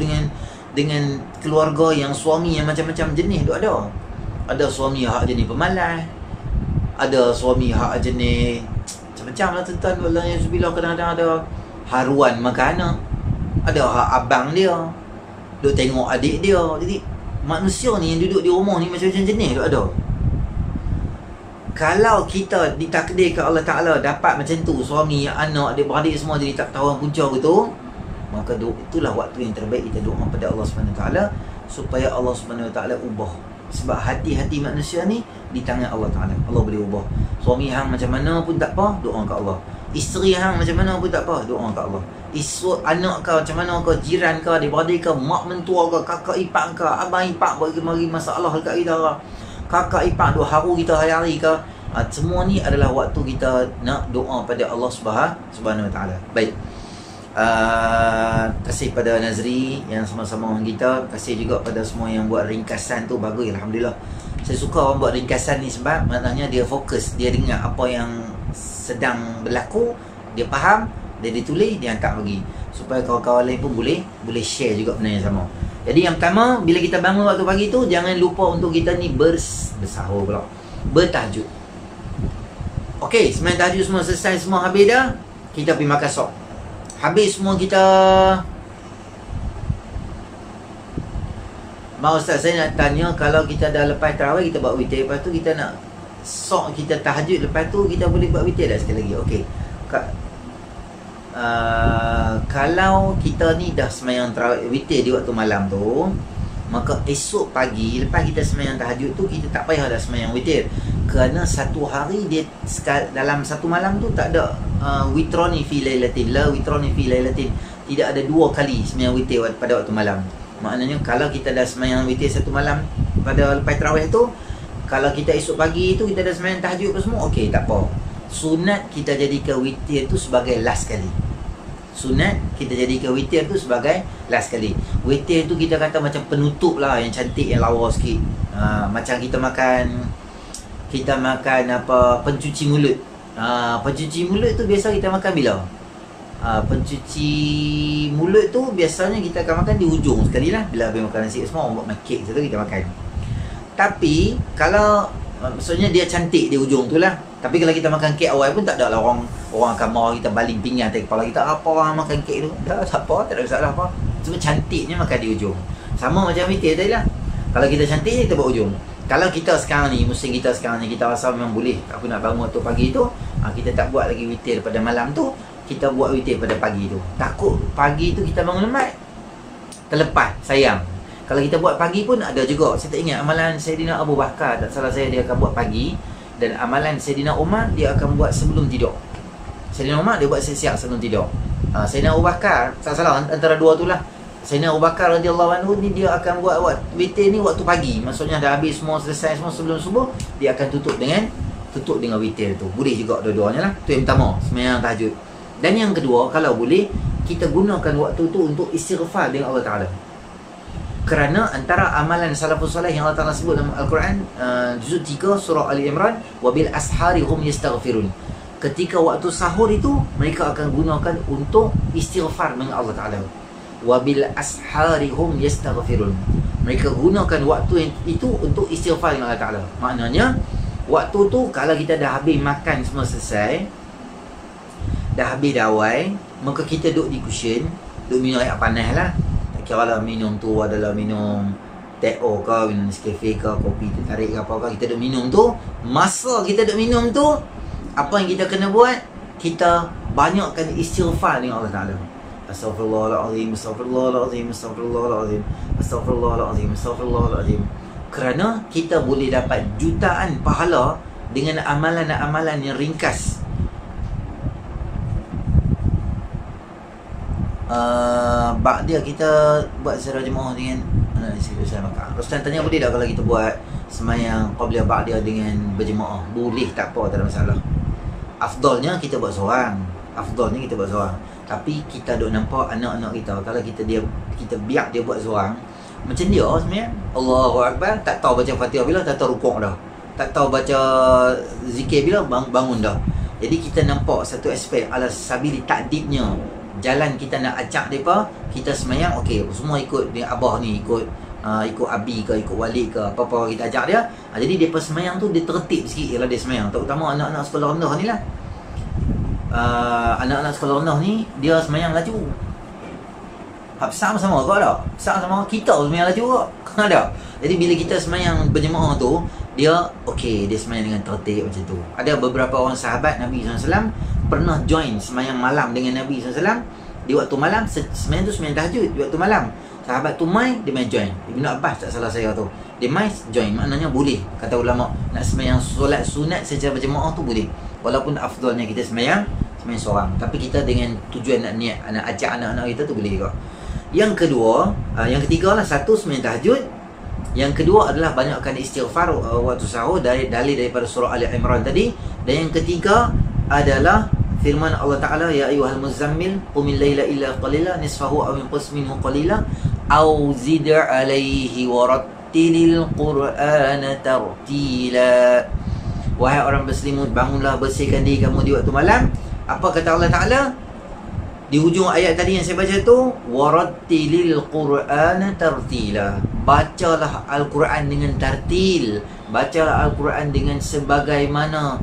dengan keluarga yang suami yang macam-macam jenis tu ada. Ada suami hak jenis pemalas, ada suami hak jenis macam-macam lah tuan-tuan. Allah yang sebilah, kadang-kadang ada haruan makan anak, ada hak abang dia duk tengok adik dia. Jadi manusia ni yang duduk di rumah ni macam-macam jenis tu ada. Kalau kita ditakdirkan Allah Ta'ala dapat macam tu, suami, anak, adik-beradik semua jadi tak tahu punca gitu, maka itulah waktu yang terbaik kita doa pada Allah SWT supaya Allah SWT ubah. Sebab hati-hati manusia ni di tangan Allah Ta'ala. Allah boleh ubah. Suami hang macam mana pun tak apa, doa kat Allah. Isteri hang macam mana pun tak apa, doa kat Allah. Anak kau macam mana kau, jiran kau, adik-beradik kau, mak mentua kau, kakak ipar kau, abang ipar bagi masalah dekat kita, kakak ipar duk haru kita hari-hari ke. Semua ni adalah waktu kita nak doa pada Allah Subhanahu Wa Taala. Baik. Kasih pada Nazri yang sama-sama dengan kita. Kasih juga pada semua yang buat ringkasan tu. Bagus, Alhamdulillah. Saya suka orang buat ringkasan ni sebab maknanya dia fokus, dia dengar apa yang sedang berlaku, dia faham, dia ditulis, dia hantar bagi, supaya kawan-kawan lain pun boleh share juga benda yang sama. Jadi yang pertama, bila kita bangun waktu pagi tu, jangan lupa untuk kita ni bersahur pula, bertahajud. Okey, sembahyang tahajud semua selesai, semua habis dah, kita pergi makan sok. Habis semua kita, Mak Ustaz, saya nak tanya, kalau kita dah lepas tarawih, kita buat witir, lepas tu kita nak sok, kita tahajud, lepas tu kita boleh buat witir dah sekali lagi. Okey, kalau kita ni dah semayang tarawih witir di waktu malam tu, maka esok pagi lepas kita semayang tahajud tu, kita tak payah dah semayang witir, kerana satu hari dia dalam satu malam tu tak ada witrani fi lailatin, la witrani fi lailatin, tidak ada dua kali semayang witir pada waktu malam. Maknanya kalau kita dah semayang witir satu malam pada lepas tarawih tu, kalau kita esok pagi tu kita dah semayang tahajud apa semua, okey, tak apa. Sunat kita jadikan witir tu sebagai last kali. Sunat kita jadikan witir tu sebagai last kali. Witir tu kita kata macam penutup lah, yang cantik, yang lawa sikit. Macam kita makan apa, pencuci mulut. Pencuci mulut tu biasa kita makan bila? Pencuci mulut tu biasanya kita akan makan di ujung sekali lah. Bila habis makan nasi semua, buat kek satu kita makan. Tapi kalau maksudnya dia cantik di ujung tu lah. Tapi kalau kita makan kek awal pun tak ada lah orang akan marah kita, baling pinggan atas kepala kita, apa orang makan kek tu. Tak apa, tak ada masalah apa. Cuma cantiknya makan di ujung. Sama macam witir tadi lah. Kalau kita cantik, kita buat ujung. Kalau kita sekarang ni, musim kita sekarang ni, kita rasa memang boleh, aku nak bangun waktu pagi tu, kita tak buat lagi witir pada malam tu, kita buat witir pada pagi tu. Takut pagi tu kita bangun lembat, terlepas, sayang. Kalau kita buat pagi pun ada juga. Saya tak ingat amalan Sayyidina Abu Bakar, tak salah saya, dia akan buat pagi. Dan amalan Sayyidina Umar, dia akan buat sebelum tidur. Sayyidina Umar dia buat siap sebelum tidur. Sayyidina Abu Bakar, tak salah, antara dua tu lah. Sayyidina Abu Bakar radhiyallahu anhu ni, dia akan buat witir ni waktu pagi. Maksudnya dah habis semua, selesai semua sebelum subuh, dia akan tutup dengan witir tu. Boleh juga dua-duanya lah. Tu yang pertama, sembahyang tahajud. Dan yang kedua, kalau boleh, kita gunakan waktu tu untuk istighfar dengan Allah Ta'ala. Kerana antara amalan salafus soleh yang Allah Ta'ala sebut dalam Al-Quran, juzuk 3 surah Ali Imran, wabil ashari hum yastaghfirun. Ketika waktu sahur itu, mereka akan gunakan untuk istighfar dengan Allah Ta'ala. Wabil ashari hum yastaghfirun. Mereka gunakan waktu itu untuk istighfar dengan Allah Ta'ala. Maknanya, waktu tu kalau kita dah habis makan semua selesai, dah habis dawai, maka kita duduk di cushion, duduk minum air panas lah. Kira lah minum tu adalah minum teh-o ke, minum Nescafe ke, kopi tarik ke apa ke, kita duk minum tu. Masa kita duk minum tu, apa yang kita kena buat? Kita banyakkan istighfar dengan Allah Ta'ala. Astaghfirullahaladzim, astaghfirullahaladzim, astaghfirullahaladzim, astaghfirullahaladzim, astaghfirullahaladzim. Kerana kita boleh dapat jutaan pahala dengan amalan-amalan yang ringkas. Dia kita buat secara jemaah dengan Ustaz tanya boleh tak kalau kita buat semayang qabliyah ba'diyah dengan berjemaah? Boleh, tak apa, tak ada masalah. Afdalnya kita buat seorang. Tapi kita duk nampak anak-anak kita, kalau kita biar dia buat seorang, macam dia sebenarnya, Allahu Akbar, tak tahu baca Fatihah bila, tak tahu rukuk dah, tak tahu baca zikir bila, bangun dah. Jadi kita nampak satu aspek ala sabili takdibnya. Jalan kita nak acak mereka, kita semayang, okey, semua ikut dia, abah ni ikut abi ke, ikut wali ke, apa-apa kita ajak dia. Jadi dia semayang tu dia tertib sikit kalau dia semayang. Terutama anak-anak sekolah rendah ni lah. Anak-anak sekolah rendah ni, dia semayang laju. Sama-sama kau tak? Sama-sama kita semayang laju kau ada. Jadi bila kita semayang berjemaah tu, dia okey, dia semayang dengan tertib macam tu. Ada beberapa orang sahabat Nabi SAW pernah join semayang malam dengan Nabi SAW. Di waktu malam, semayang tu semayang tahajud di waktu malam. Sahabat tu mai, dia main join. Ibn Abbas, tak salah saya tu, dia main join. Maknanya boleh, kata ulama, nak semayang solat sunat secara berjemaah tu boleh. Walaupun afdalnya kita semayang seorang. Tapi kita dengan tujuan nak niat, nak ajak anak-anak kita tu boleh juga. Yang kedua, yang ketiga lah, satu semayang tahajud. Yang kedua adalah banyakkan istighfar waktu sahur, dalil daripada surah Ali Imran tadi. Dan yang ketiga adalah firman Allah Ta'ala, ya ayyuhal muzammil qumil laila illa qalila nisfahu aw inqus minhu qalila aw zid alaihi warattilil qur'ana tartila. Wahai orang berselimut, bangunlah, bersihkan diri kamu di waktu malam. Apa kata Allah Ta'ala di hujung ayat tadi yang saya baca tu? Warattilil qur'ana tartila. Bacalah Al-Quran dengan tartil. Bacalah Al-Quran dengan sebagaimana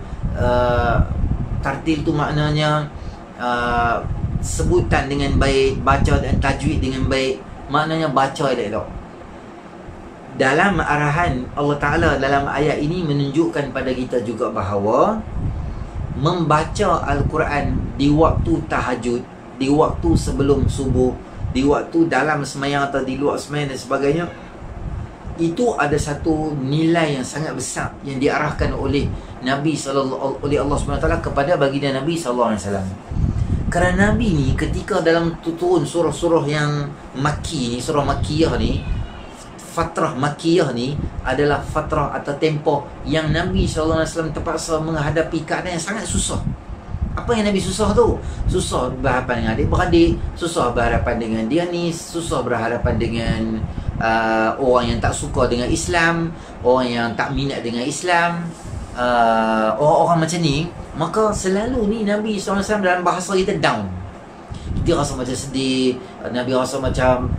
tartil tu maknanya sebutan dengan baik, baca dan tajwid dengan baik. Maknanya baca elok-elok. Dalam arahan Allah Ta'ala dalam ayat ini menunjukkan pada kita juga bahawa membaca Al-Quran di waktu tahajud di waktu sebelum subuh, di waktu dalam semayang atau di luar semayang dan sebagainya, itu ada satu nilai yang sangat besar yang diarahkan oleh Nabi oleh Allah SWT kepada baginda Nabi SAW. Kerana Nabi ni ketika dalam turun surah-surah yang Makki ni, surah Makkiyah ni, fatrah Makkiyah ni adalah fatrah atau tempoh yang Nabi SAW terpaksa menghadapi keadaan yang sangat susah. Apa yang Nabi susah tu? Susah berhadapan dengan adik-beradik, susah berhadapan dengan dia ni, susah berhadapan dengan orang yang tak suka dengan Islam, orang yang tak minat dengan Islam, orang-orang macam ni. Maka selalu ni Nabi SAW dalam bahasa kita down. Dia rasa macam sedih, Nabi rasa macam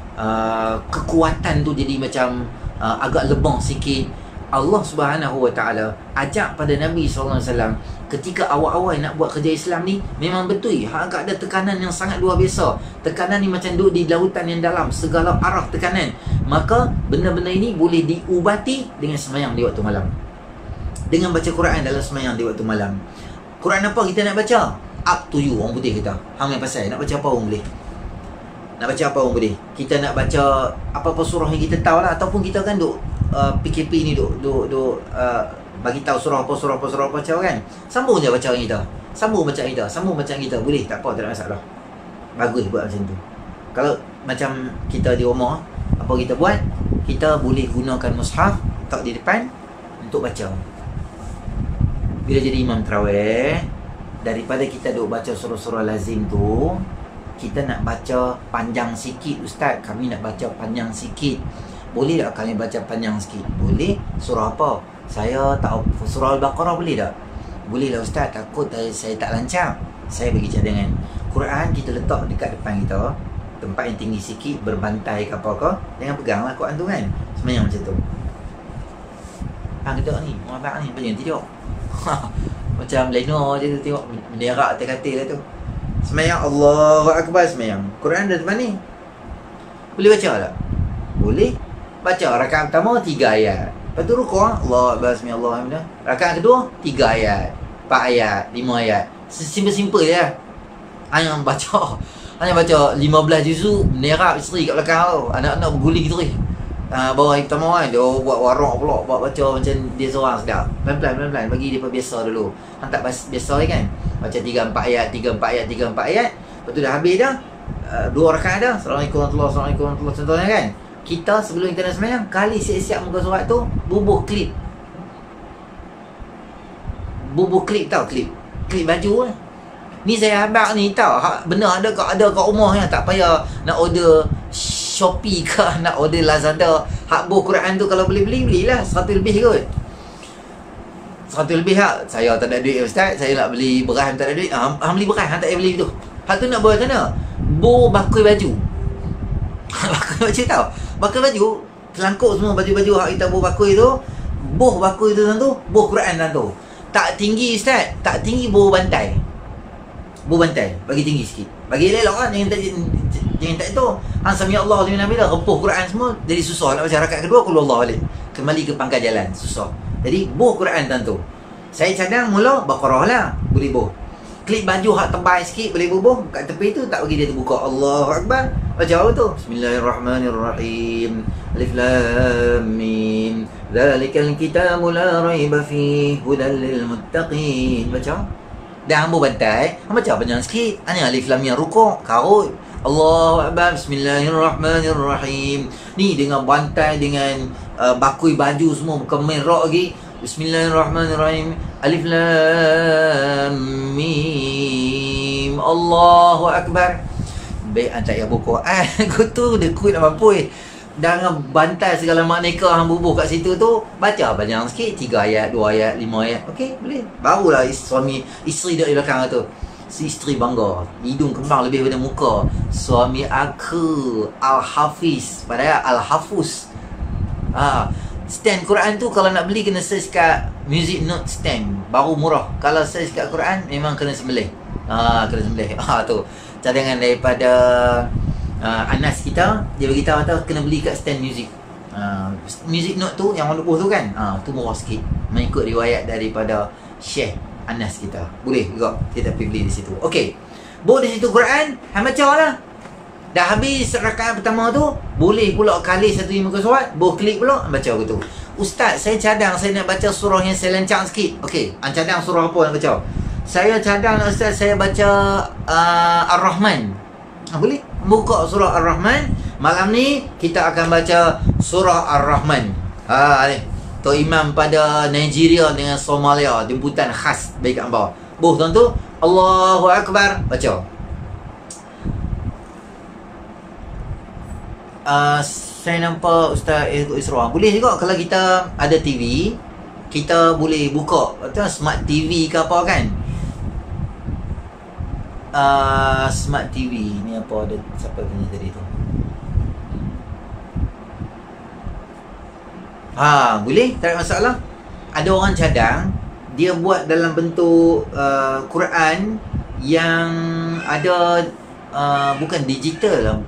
kekuatan tu jadi macam agak lebong sikit. Allah Subhanahu Wa Taala ajak pada Nabi SAW ketika awal-awal nak buat kerja Islam ni, memang betul agak ada tekanan yang sangat luar biasa. Tekanan ni macam duduk di lautan yang dalam, segala arah tekanan. Maka benda-benda ini boleh diubati dengan semayang di waktu malam, dengan baca Quran dalam semayang di waktu malam. Quran apa kita nak baca? Up to you, orang putih kita. Hang yang pasal nak baca apa orang boleh. Nak baca apa orang boleh. Kita nak baca apa-apa surah yang kita tahu lah, ataupun kita kan duk PKP ni duk bagi tahu surah apa baca kan. Sambung je bacaan kita. Sambung bacaan kita. Boleh, tak apa, tak ada masalah. Bagus buat macam tu. Kalau macam kita di rumah, apa kita buat? Kita boleh gunakan mushaf tak di depan untuk baca. Bila jadi imam tarawih, daripada kita duk baca surah-surah lazim tu, kita nak baca panjang sikit. Ustaz, kami nak baca panjang sikit. Boleh tak kami baca panjang sikit? Boleh. Surah apa? Saya tak, surah Al-Baqarah boleh tak? Boleh lah Ustaz, takut saya tak lancar. Saya bagi cadangan, Quran kita letak dekat depan kita, tempat yang tinggi sikit, berbantai ke apa ke, jangan pegang lah Quran tu kan. Semayang macam tu. Hang kita ni, orang abang ni macam tidur. Macam Leno je tu, tengok menderak atas katil lah tu. Semayang Allahu Akbar, semayang Quran dah depan ni. Boleh baca tak? Boleh. Baca rakaat pertama 3 ayat, lepas tu rukuk Allahu Akbar, bismillah. Rakaat kedua 3 ayat, 4 ayat, 5 ayat. Simple-simple je lah. Hanya baca 15 juzuk, menerak isteri kat belakang tu, anak-anak berguling terus. Bawah yang pertama kan, dia buat warok pula, buat baca macam dia seorang sedap. Pelan-pelan, bagi dia biasa dulu. Hang tak biasa kan, baca 3-4 ayat, 3-4 ayat. Lepas tu dah habis dah, 2 rakaat dah, Assalamualaikum warahmatullahi wabarakatuh, contohnya kan. Kita sebelum kita nak semayang, kali siap-siap muka surat tu, bubuh klip tau, klip baju lah. Ni saya habaq ni tau, benar ada kat rumah ya, tak payah nak order Shopee ke, nak order Lazada. Hak buh Quran tu kalau boleh belilah 100 lebih kot. 100 lebih hak. Saya tak ada duit Ustaz, saya nak beli beras, tak ada duit. Hang beli beras, hang tak payah beli tu. Hak tu nak buat macam mana? Buh bakul baju. Bakul baju tau. Bakul baju, telangkuk semua baju-baju hak kita buh bakul tu. Buh bakul tu dalam tu, buh Quran dalam tu. Tak tinggi Ustaz, tak tinggi buh bantai. Buh bantai, bagi tinggi sikit. Bagi elok kan, jangan tak itu. Hang sami Allah liman hamidah, repuh Quran semua, jadi susah nak baca rakaat kedua, qul Allah balik. Kembali ke pangkal jalan, susah. Jadi buh Quran tentu. Saya cadang mula Baqarah lah, boleh buh. Klip baju hak tebal sikit boleh bubuh, kat tepi tu tak bagi dia terbuka. Allahu Akbar. Baca apa tu? Bismillahirrahmanirrahim. Alif lam mim. Dzalikal kitabu la raiba fihi hudal lil muttaqin. Baca. Dah hamba bantai, hamba baca panjang sikit. Hanya alif lam mim rukuk, karut. Allahu Akbar. Bismillahirrahmanirrahim. Ni dengan bantai, dengan bakui baju semua, bukan merah lagi. Bismillahirrahmanirrahim. Alif lam mim. Allahu Akbar. Baik antak ya buku. Kutu dia kuit nak mampu. Jangan bantai segala makneka hang bubuh kat situ tu. Baca banyak sikit, 3 ayat, 2 ayat, 5 ayat. Okey, boleh. Barulah suami isteri dia di belakang tu. Si isteri bangga, hidung kembang lebih daripada muka. Suami aku Al-Hafiz, padahal Al-Hafuz. Stand Quran tu kalau nak beli kena search kat Music Note stand, baru murah. Kalau search kat Quran memang kena sembelih. Kena sembelih. Tu cadangan daripada Anas kita, dia beritahu tahu kena beli kat stand music. Music Note tu yang 20 tu kan, tu murah sikit, mengikut riwayat daripada Syekh Anas kita. Boleh juga kita pergi beli di situ. Okey, Boh di situ Quran, hang baca lah. Dah habis rakaat pertama tu, boleh pula kali satu muka surat, boh klik pula baca gitu. Ustaz, saya cadang saya nak baca surah yang saya lancang sikit. Okey, hang cadang surah apa nak baca? Saya cadang Ustaz, saya baca Ar-Rahman. Boleh? Buka surah Ar-Rahman. Malam ni kita akan baca surah Ar-Rahman. Ni. Tok Imam pada Nigeria dengan Somalia, jemputan khas baik kat bawah. Boh tuan tu, Allahu Akbar, baca. Saya nampak Ustaz Isra. Boleh juga kalau kita ada TV, kita boleh buka smart TV ke apa kan. Smart TV ni apa, ada siapa tanya tadi tu. Boleh, tak ada masalah. Ada orang cadang, dia buat dalam bentuk Quran yang ada bukan digital,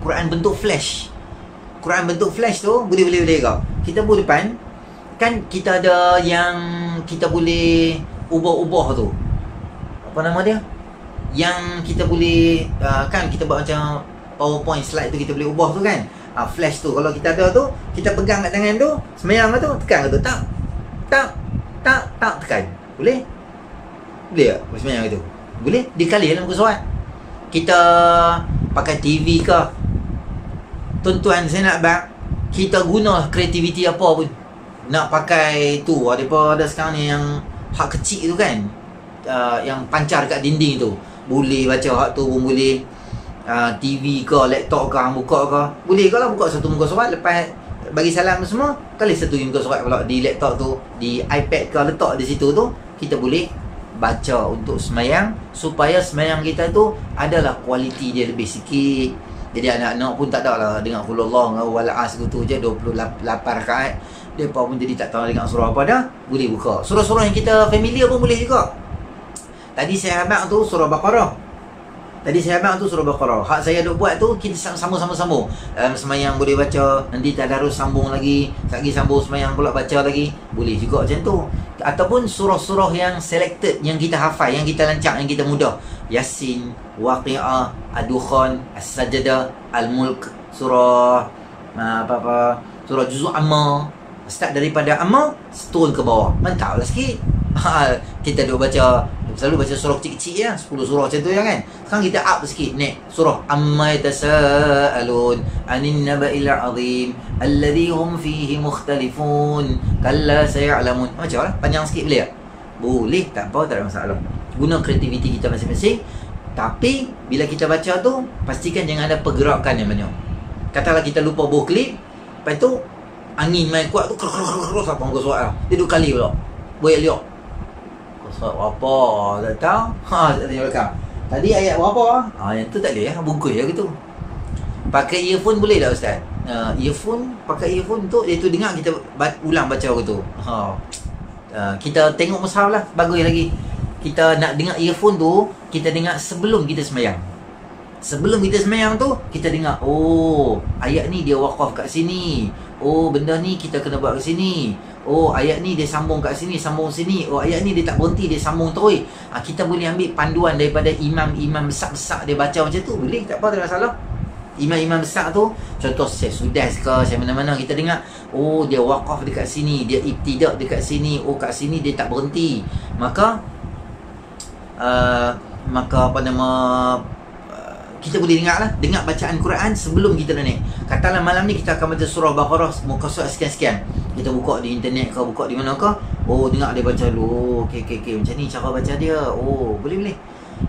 Quran bentuk flash. Quran bentuk flash tu boleh kau. Kita buat depan kan, kita ada yang kita boleh ubah-ubah tu. Apa nama dia? Yang kita boleh kan kita buat macam PowerPoint slide tu, kita boleh ubah tu kan. Flash tu kalau kita ada tu, kita pegang kat tangan tu, semayang tu, tekan tu, tak tekan. Boleh? Boleh tak semayang tu? Boleh? Dikali dalam muka surat. Kita pakai TV ke, tuan-tuan saya nak bang, kita guna kreativiti apa pun. Nak pakai tu, ada sekarang ni yang hak kecil tu kan, yang pancar kat dinding tu, boleh baca hak tu pun boleh. TV ke, laptop ke, buka ke, boleh kalau buka satu muka surat, lepas bagi salam semua, kali satu muka surat pula di laptop tu, di iPad ke, letak di situ tu, kita boleh baca untuk semayang, supaya semayang kita tu adalah kualiti dia lebih sikit. Jadi anak-anak pun tak ada lah dengar Qulullah wal Asr tu je 28 rakaat, depa pun jadi tak tahu dengar surah apa dah, boleh buka surah-surah yang kita familiar pun boleh juga. Tadi saya habaq tu surah Baqarah. Hak saya duk buat tu, kita sama-sama semayang boleh baca, nanti tadarus sambung lagi, lagi sambung semayang pula baca lagi, boleh juga macam tu. Ataupun surah-surah yang selected, yang kita hafal, yang kita lancang, yang kita mudah. Yasin, Waqi'ah, Ad-Dukhan, As-Sajdah, Al-Mulk, surah surah Juz'u Amma. Start daripada Amma, turun ke bawah, mantap lah sikit. Kita duk baca, selalu baca surah kecil-kecil ya, 10 surah macam tu ya kan. Sekarang kita up sikit, naik surah Amma yatasaalun anin naba'il azim alladhi hum fihi mukhtalifun kalla sayalamun. Macam lah, panjang sikit boleh tak? Boleh, tak apa, tak ada masalah. Guna kreativiti kita masing-masing. Tapi bila kita baca tu, pastikan jangan ada pergerakan yang banyak. Katalah kita lupa bawa klip, lepas tu angin main kuat tu, apa muka surat lah, dia 2 kali pula boleh lihat surat apa tak tahu. Tak tanya belakang tadi ayat berapa yang tu tak boleh bungkus je gitu. Pakai earphone boleh tak Ustaz? Earphone, pakai earphone tu, dia tu dengar kita ulang baca gitu. Kita tengok mushaf lah, bagus lagi. Kita nak dengar earphone tu, kita dengar sebelum kita semayang. Sebelum kita semayang tu, kita dengar, oh ayat ni dia waqaf kat sini, oh benda ni kita kena buat kat sini, oh ayat ni dia sambung kat sini, sambung sini, oh ayat ni dia tak berhenti, dia sambung terus. Kita boleh ambil panduan daripada imam-imam besar-besar, dia baca macam tu, boleh, tak apa, tak ada masalah. Imam-imam besar tu, contoh Syekh Sudas ke, Syekh mana-mana, kita dengar, oh dia waqaf dekat sini, dia ibtidak dekat sini, oh kat sini dia tak berhenti. Maka apa nama, kita boleh dengar lah, dengar bacaan Quran sebelum kita naik. Katalah malam ni kita akan baca surah Baqarah muka surat sekian-sekian, kita buka di internet ke, buka di mana ke, oh dengar dia baca dulu, okey, macam ni cara baca dia, oh boleh.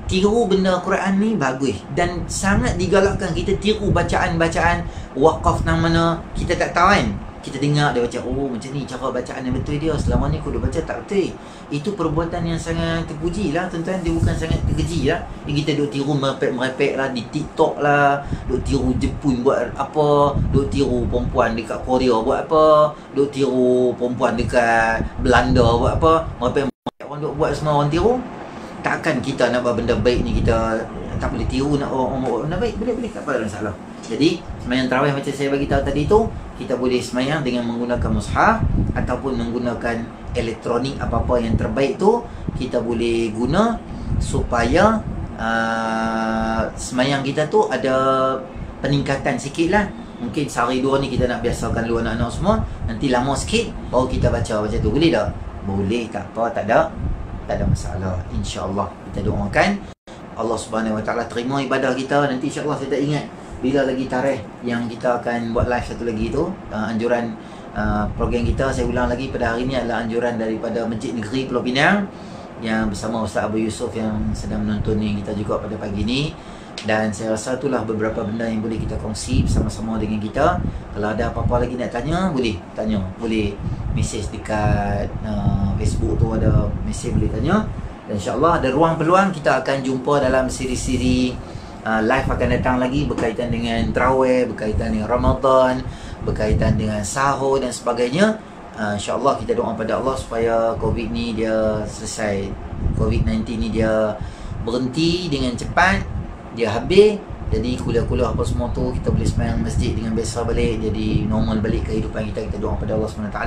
Tiru benda Quran ni bagus, dan sangat digalakkan kita tiru bacaan-bacaan waqaf nang mana kita tak tahu kan. Kita dengar dia baca, oh macam ni cara bacaan yang betul dia, selama ni aku dah baca tak betul. Itu perbuatan yang sangat terpuji lah tuan-tuan, dia bukan sangat terkeji lah. Kita duk tiru merepek lah di TikTok lah, duk tiru Jepun buat apa, duk tiru perempuan dekat Korea buat apa, duk tiru perempuan dekat Belanda buat apa, merepek orang duk buat, semua orang tiru. Takkan kita nak buat benda baik ni kita tak boleh tiru, nak orang buat benda baik, boleh, tak apa, tak ada masalah. Jadi semayang tarawih macam saya bagi tahu tadi tu, kita boleh semayang dengan menggunakan mushaf ataupun menggunakan elektronik, apa-apa yang terbaik tu kita boleh guna supaya semayang kita tu ada peningkatan sikit lah. Mungkin sehari dua ni kita nak biasakan dulu anak-anak semua, nanti lama sikit baru kita baca macam tu. Boleh tak? Boleh, tak apa, tak ada masalah. InsyaAllah kita doakan Allah Subhanahu Wa Taala terima ibadah kita. Nanti insyaAllah saya tak ingat bila lagi tarikh yang kita akan buat live satu lagi tu. Anjuran program kita, saya ulang lagi, pada hari ni adalah anjuran daripada Masjid Negeri Pulau Pinang yang bersama Ustaz Abu Yusuf yang sedang menonton ni kita juga pada pagi ni. Dan saya rasa itulah beberapa benda yang boleh kita kongsi bersama-sama dengan kita. Kalau ada apa-apa lagi nak tanya, boleh tanya, boleh mesej dekat Facebook tu, ada mesej boleh tanya. Dan insyaAllah ada ruang peluang kita akan jumpa dalam siri-siri live akan datang lagi berkaitan dengan Tarawih, berkaitan dengan Ramadan, berkaitan dengan sahur dan sebagainya. InsyaAllah kita doa pada Allah supaya COVID ni dia selesai, COVID-19 ni dia berhenti dengan cepat, dia habis. Jadi kuliah-kuliah apa semua tu kita boleh semayang masjid dengan biasa balik, jadi normal balik kehidupan kita. Kita doa pada Allah SWT.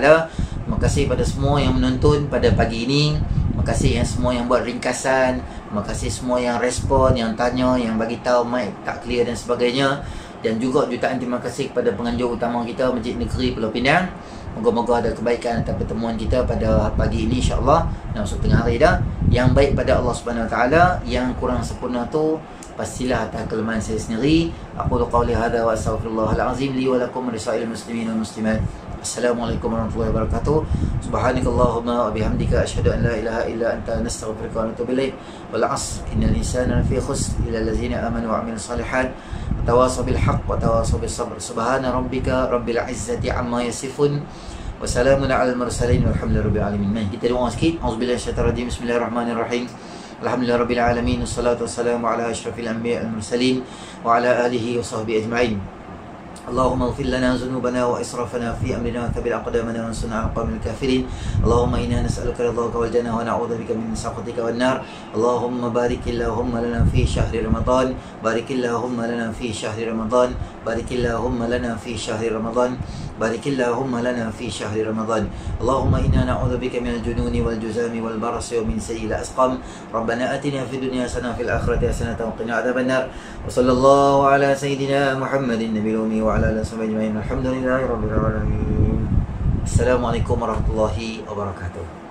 Terima kasih pada semua yang menonton pada pagi ini. Terima kasih yang semua yang buat ringkasan. Terima kasih semua yang respon, yang tanya, yang bagi tahu mic tak clear dan sebagainya. Dan juga jutaan terima kasih kepada penganjur utama kita Masjid Negeri Pulau Pinang. Moga-moga ada kebaikan atas pertemuan kita pada pagi ini insya-Allah. Dan masuk tengah hari dah. Yang baik pada Allah Subhanahu Wa Taala, yang kurang sempurna tu pastilah atas kelemahan saya sendiri. Aku qauli hadza wa astaghfirullahal azim li wa lakum wa lisa'il muslimin wal muslimat. Assalamualaikum warahmatullahi wabarakatuh. Subhanakallahumma wa bihamdika asyhadu an la ilaha illa anta nastaghfiruka wa natubu ilaik. Wal 'asr innal insana lafi khusr illa allazina amanu wa 'amilus shalihat wa tawasaw bil haqq wa tawasaw bis sabr. Subhana rabbika rabbil 'izzati amma yasifun wa salamun 'alal mursalin walhamdulillahi rabbil alamin. Kita doa sikit. Auzubillahi minasyaitonir rajim. Bismillahirrahmanirrahim. Alhamdulillah Rabbil Alamin. Wassalatu wassalamu ala ashrafil anbiya wal mursalin wa ala alihi wa sahbihi ajma'in. اللهم اغفر لنا ذنوبنا واسرافنا في امرنا وثبت اقدامنا وانصرنا على القوم الكافرين. اللهم انا نسالك رضاك والجنه ونعوذ بك من سخطك والنار. اللهم بارك اللهم لنا في شهر رمضان. بارك اللهم لنا في شهر رمضان. بارك اللهم لنا في شهر رمضان. بارك اللهم لنا في شهر رمضان. اللهم انا نعوذ بك من الجنون والجزام والبرص ومن سيء الاسقام. ربنا اتنا في الدنيا حسنه وفي الاخره حسنه وقنا عذاب النار. وصلى الله على سيدنا محمد النبي الأمي وعلى آله وصحبه أجمعين. الحمد لله رب العالمين. السلام عليكم ورحمة الله وبركاته.